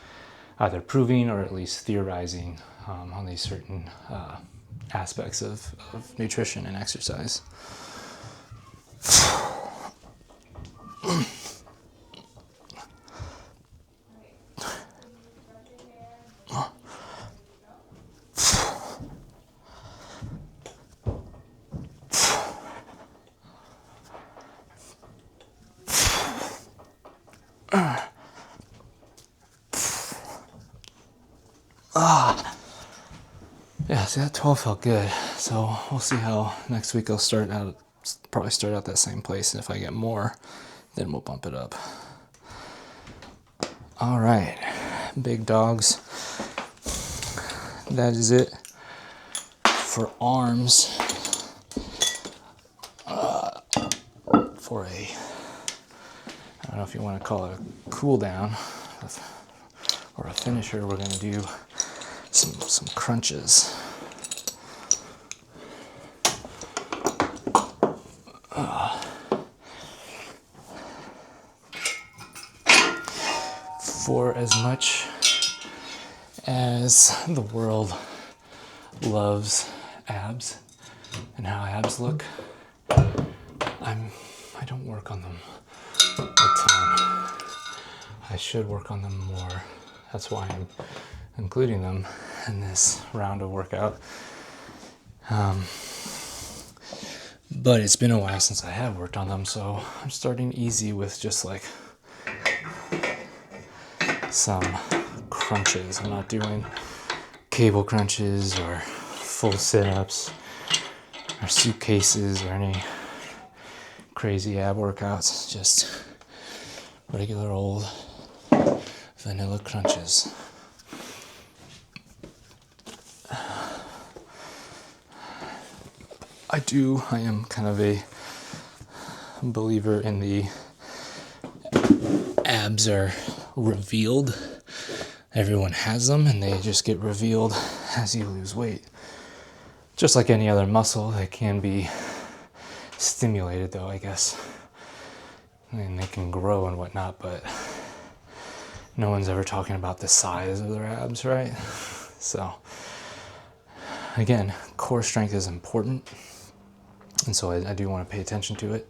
either proving or at least theorizing on these certain aspects of nutrition and exercise. Yeah, see, that 12 felt good. So we'll see how next week I'll probably start out that same place. And if I get more, then we'll bump it up. All right, big dogs. That is it for arms. For a, I don't know if you want to call it a cool down or a finisher, we're going to do some crunches. For as much as the world loves abs and how abs look, I don't work on them a ton. I should work on them more. That's why I'm including them in this round of workout. But it's been a while since I have worked on them, so I'm starting easy with just like some crunches. I'm not doing cable crunches or full sit-ups or suitcases or any crazy ab workouts, just regular old vanilla crunches. I am kind of a believer in the abs are revealed. Everyone has them and they just get revealed as you lose weight. Just like any other muscle, they can be stimulated though, I guess. I mean, they can grow and whatnot, but no one's ever talking about the size of their abs, right? So again, core strength is important. And so I do want to pay attention to it.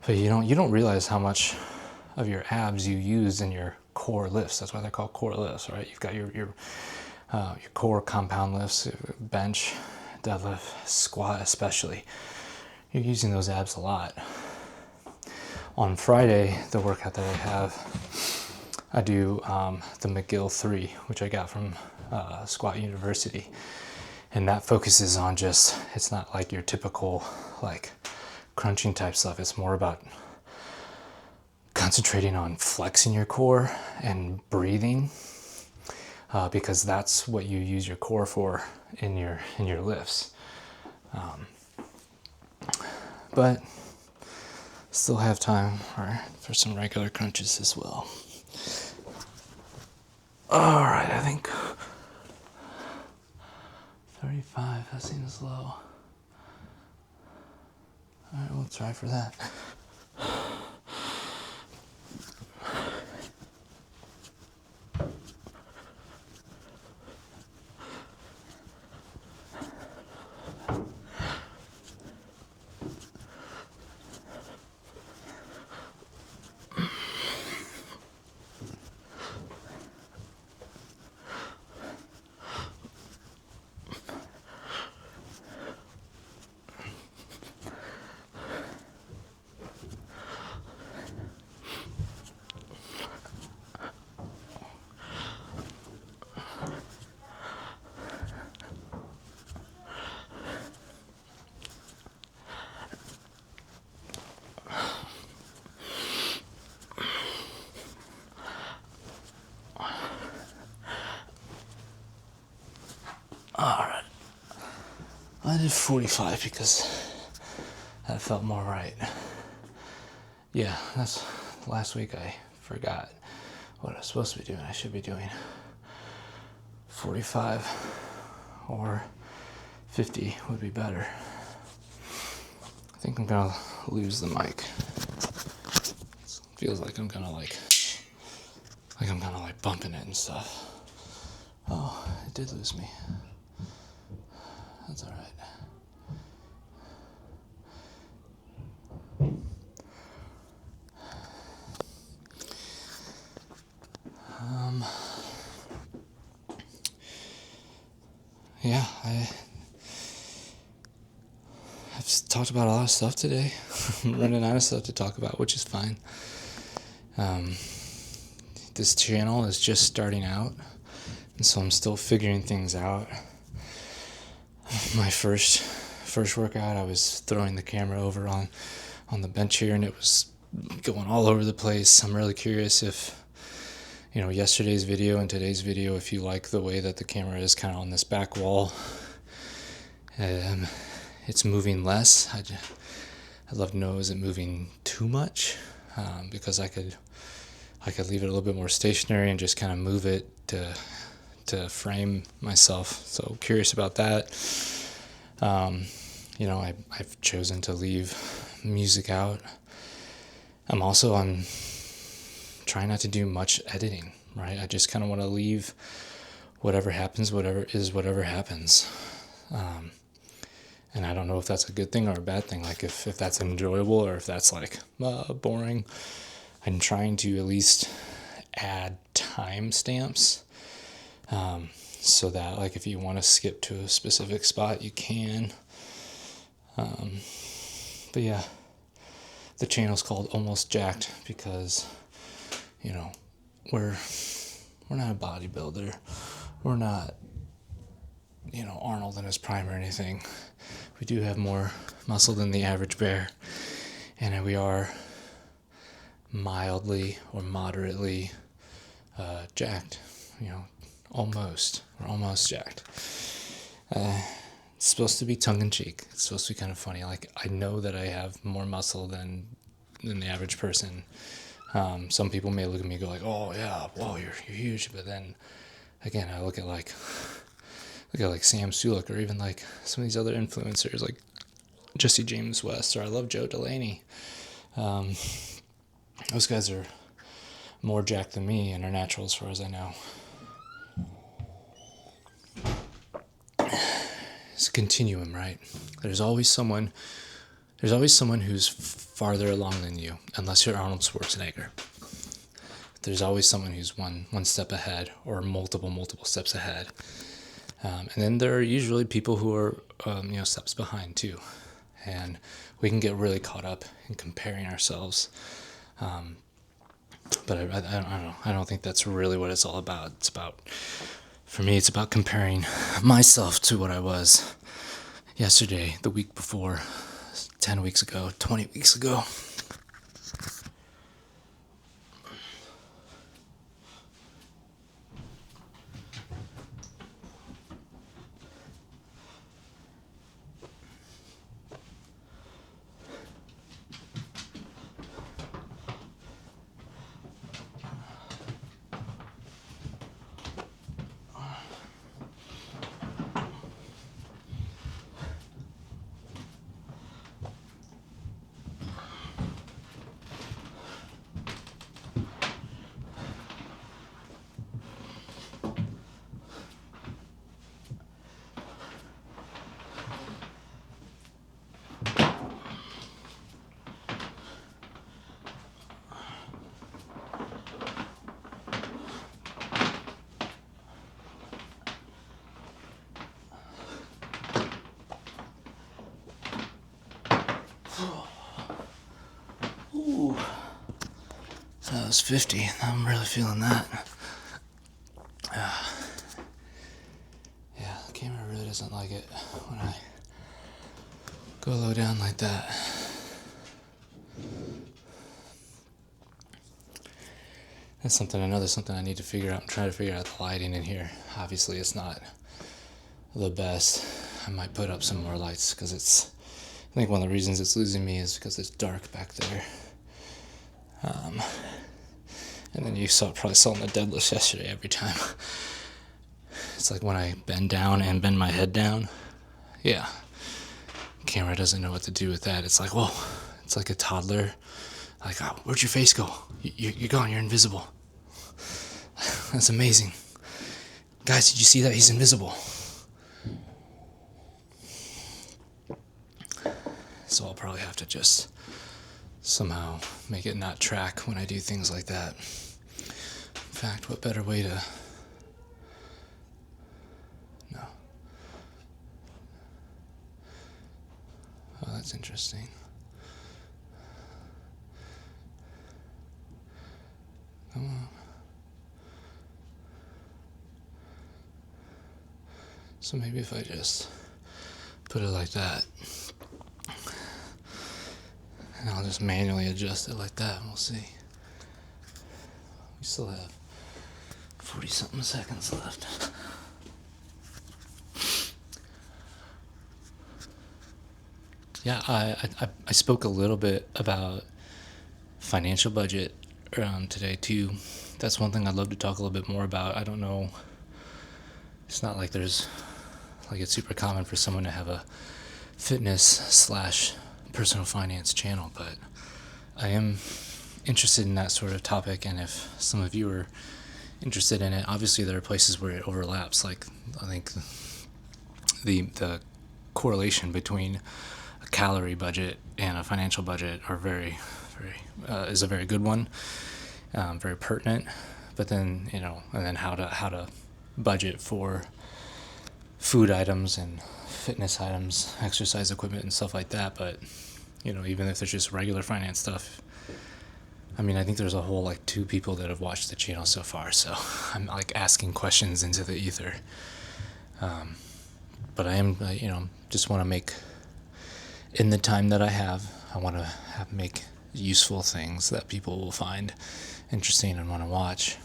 But you don't realize how much of your abs you use in your core lifts. That's why they're called core lifts, right? You've got your core compound lifts, bench, deadlift, squat especially. You're using those abs a lot. On Friday, the workout that I have, I do the McGill 3, which I got from Squat University. And that focuses on just, it's not like your typical like crunching type stuff. It's more about concentrating on flexing your core and breathing, because that's what you use your core for in your lifts. But still have time for some regular crunches as well. All right, I think 35, that seems low. All right, we'll try for that. All right, I did 45 because That felt more right. Yeah, that's last week I forgot what I was supposed to be doing. I should be doing 45 or 50 would be better. I think I'm gonna lose the mic. It feels like I'm gonna like bumping it and stuff. Oh, it did lose me. That's all right. Yeah, I've talked about a lot of stuff today. I'm running out of stuff to talk about, which is fine. This channel is just starting out, and so I'm still figuring things out. My first workout, I was throwing the camera over on the bench here, and it was going all over the place. I'm really curious if, yesterday's video and today's video, if you like the way that the camera is kind of on this back wall. It's moving less. I'd love to know, is it moving too much? Because I could leave it a little bit more stationary and just kind of move it to frame myself. So curious about that. I've chosen to leave music out. I'm trying not to do much editing, right? I just kind of want to leave whatever happens, whatever happens. And I don't know if that's a good thing or a bad thing, like if that's enjoyable or if that's like boring. I'm trying to at least add timestamps so that like if you want to skip to a specific spot, you can. But yeah, the channel's called Almost Jacked because, we're not a bodybuilder. We're not, Arnold in his prime or anything. We do have more muscle than the average bear, and we are mildly or moderately jacked. Almost. We're almost jacked. It's supposed to be tongue-in-cheek. It's supposed to be kind of funny. Like, I know that I have more muscle than the average person. Some people may look at me and go like, oh yeah, whoa, you're huge. But then again, I look at like Sam Sulek, or even like some of these other influencers like Jesse James West, or I love Joe Delaney. Those guys are more jacked than me and are natural as far as I know. It's a continuum, right? There's always someone who's farther along than you, unless you're Arnold Schwarzenegger. There's always someone who's one step ahead or multiple steps ahead. And then there are usually people who are, steps behind too. And we can get really caught up in comparing ourselves. But I don't know. I don't think that's really what it's all about. For me, it's about comparing myself to what I was yesterday, the week before, 10 weeks ago, 20 weeks ago. Ooh, that was 50. I'm really feeling that. Yeah, the camera really doesn't like it when I go low down like that. That's something I need to figure out. I'm trying to figure out the lighting in here. Obviously, it's not the best. I might put up some more lights because think one of the reasons it's losing me is because it's dark back there. And then you probably saw in the deadlifts yesterday every time. It's like when I bend down and bend my head down. Yeah. Camera doesn't know what to do with that. It's like, whoa. It's like a toddler. Like, oh, where'd your face go? You're gone. You're invisible. That's amazing. Guys, did you see that? He's invisible. So I'll probably have to just somehow make it not track when I do things like that. In fact, what better way to... No. Oh, that's interesting. Come on. So maybe if I just put it like that, and I'll just manually adjust it like that, and we'll see. We still have 40-something seconds left. Yeah, I spoke a little bit about financial budget today too. That's one thing I'd love to talk a little bit more about. I don't know. It's not like it's super common for someone to have a fitness/personal finance channel, but I am interested in that sort of topic, and if some of you are interested in it, obviously there are places where it overlaps. Like, I think the correlation between a calorie budget and a financial budget are is a very good one, very pertinent. But then, and then how to budget for food items and fitness items, exercise equipment and stuff like that. But even if there's just regular finance stuff, I mean, I think there's a whole 2 people that have watched the channel so far, so I'm asking questions into the ether. But I am, just want to make, in the time that I have, I want to make useful things that people will find interesting and want to watch.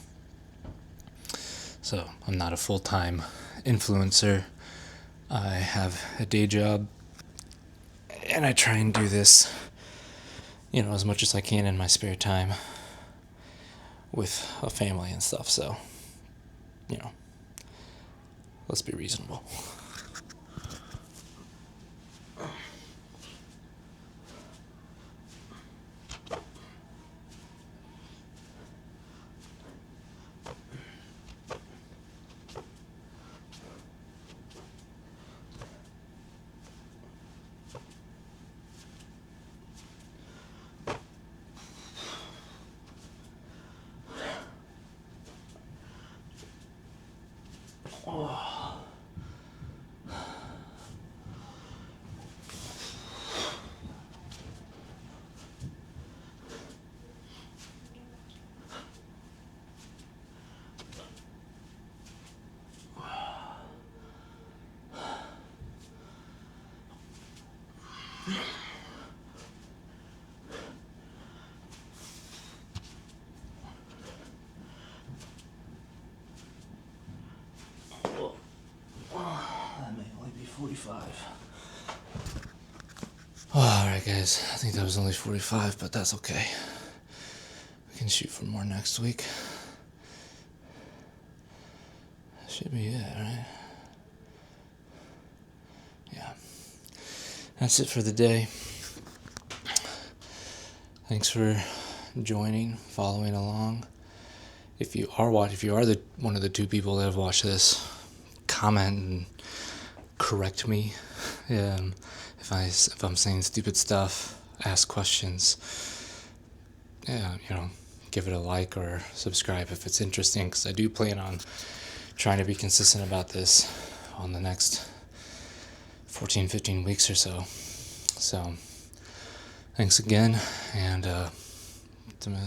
So I'm not a full-time influencer. I have a day job, and I try and do this, as much as I can in my spare time with a family and stuff. So, let's be reasonable. That may only be 45. Alright guys, I think that was only 45, but that's okay. We can shoot for more next week. Should be it, right? Yeah. That's it for the day. Thanks for joining, following along. If you are one of the 2 people that have watched this, comment and correct me. If I'm saying stupid stuff, ask questions. Yeah, give it a like or subscribe if it's interesting, because I do plan on trying to be consistent about this on the next 14-15 weeks or so. So, thanks again, and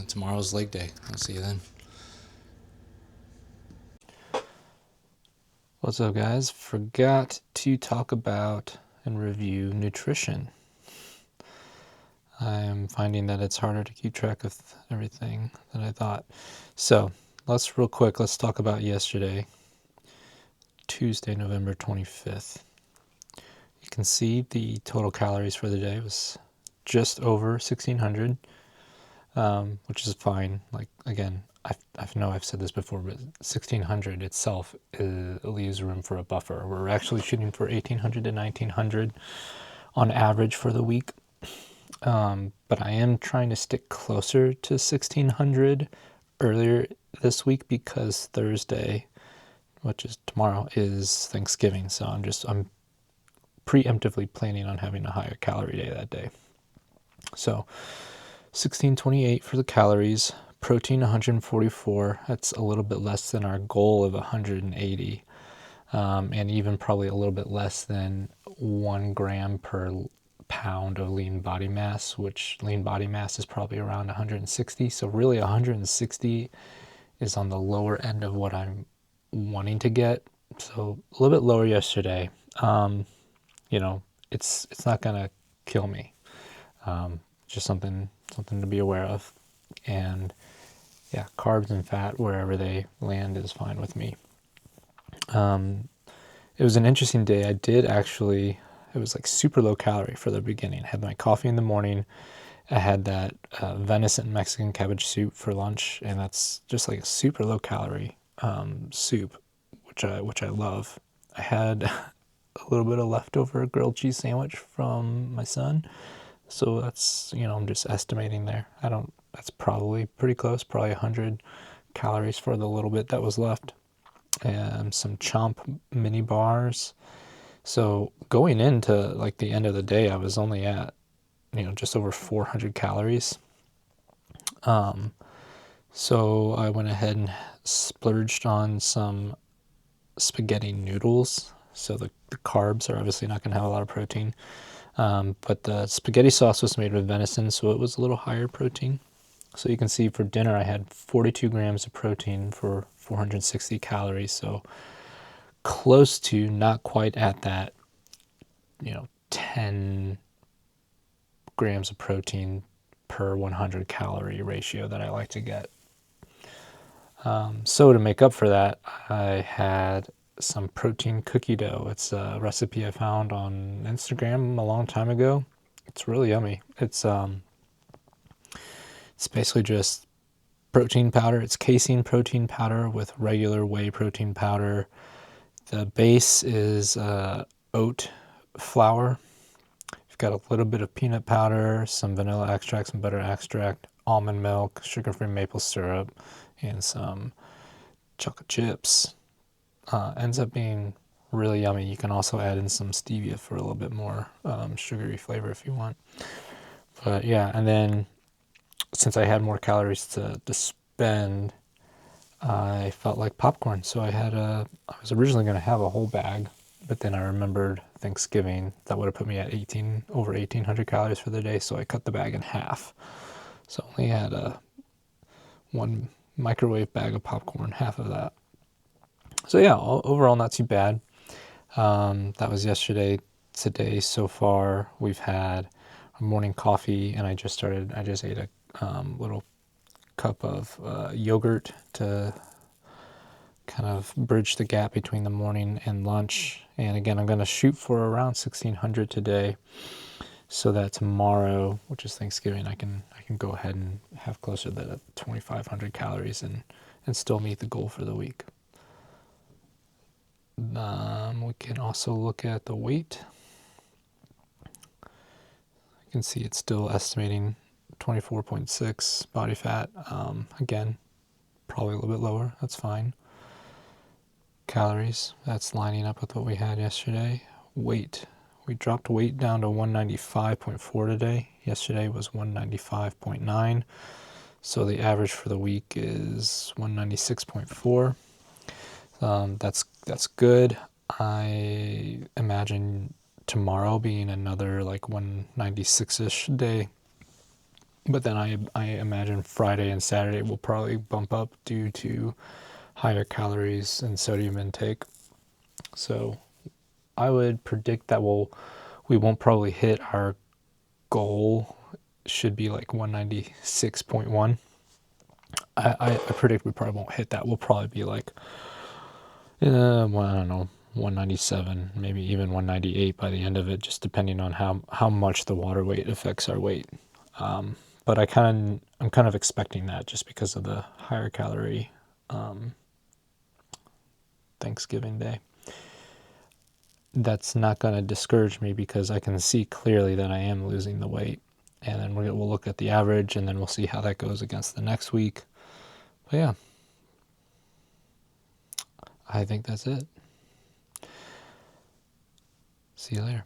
tomorrow's leg day. I'll see you then. What's up, guys? Forgot to talk about and review nutrition. I'm finding that it's harder to keep track of everything than I thought. So, let's talk about yesterday, Tuesday, November 25th. You can see, the total calories for the day was just over 1,600, which is fine. Like, again, I know I've said this before, but 1,600 itself leaves room for a buffer. We're actually shooting for 1,800 to 1,900 on average for the week. But I am trying to stick closer to 1,600 earlier this week because Thursday, which is tomorrow, is Thanksgiving. So I'm preemptively planning on having a higher calorie day that day. So 1628 for the calories, protein 144. That's a little bit less than our goal of 180, and even probably a little bit less than 1 gram per pound of lean body mass, which lean body mass is probably around 160. So really 160 is on the lower end of what I'm wanting to get. So a little bit lower yesterday. It's not gonna kill me. Just something to be aware of. And yeah, carbs and fat wherever they land is fine with me. It was an interesting day. It was like super low calorie for the beginning. I had my coffee in the morning. I had that venison Mexican cabbage soup for lunch, and that's just like a super low calorie soup, which I love. I had a little bit of leftover grilled cheese sandwich from my son, so that's, I'm just estimating there. That's probably pretty close, probably 100 calories for the little bit that was left, and some Chomp mini bars. So going into like the end of the day, I was only at, just over 400 calories. So I went ahead and splurged on some spaghetti noodles. So the carbs are obviously not going to have a lot of protein. But the spaghetti sauce was made with venison, so it was a little higher protein. So you can see for dinner I had 42 grams of protein for 460 calories. So close to, not quite at that, 10 grams of protein per 100 calorie ratio that I like to get. So to make up for that, I had some protein cookie dough. It's a recipe I found on Instagram a long time ago. It's really yummy. It's basically just protein powder. It's casein protein powder with regular whey protein powder. The base is oat flour. You've got a little bit of peanut powder, some vanilla extract, some butter extract, almond milk, sugar-free maple syrup, and some chocolate chips. Ends up being really yummy. You can also add in some stevia for a little bit more sugary flavor if you want. But yeah, and then since I had more calories to spend, I felt like popcorn. So I was originally going to have a whole bag, but then I remembered Thanksgiving. That would have put me at over 1,800 calories for the day, so I cut the bag in half. So I only had one microwave bag of popcorn, half of that. So yeah, overall not too bad. That was yesterday. Today so far we've had a morning coffee, and I just ate a little cup of yogurt to kind of bridge the gap between the morning and lunch. And again, I'm going to shoot for around 1,600 today, so that tomorrow, which is Thanksgiving, I can go ahead and have closer to 2,500 calories and still meet the goal for the week. We can also look at the weight. You can see it's still estimating 24.6 body fat. Again, probably a little bit lower. That's fine. Calories, that's lining up with what we had yesterday. Weight, we dropped weight down to 195.4 today. Yesterday was 195.9. So the average for the week is 196.4. That's good. I imagine tomorrow being another like 196-ish day. But then I imagine Friday and Saturday will probably bump up due to higher calories and sodium intake. So I would predict that we won't probably hit our goal. Should be like 196.1. I predict we probably won't hit that. We'll probably be like, well, I don't know, 197, maybe even 198 by the end of it, just depending on how much the water weight affects our weight. But I'm kind of expecting that just because of the higher calorie Thanksgiving Day. That's not going to discourage me because I can see clearly that I am losing the weight. And then we'll look at the average, and then we'll see how that goes against the next week. But yeah, I think that's it. See you later.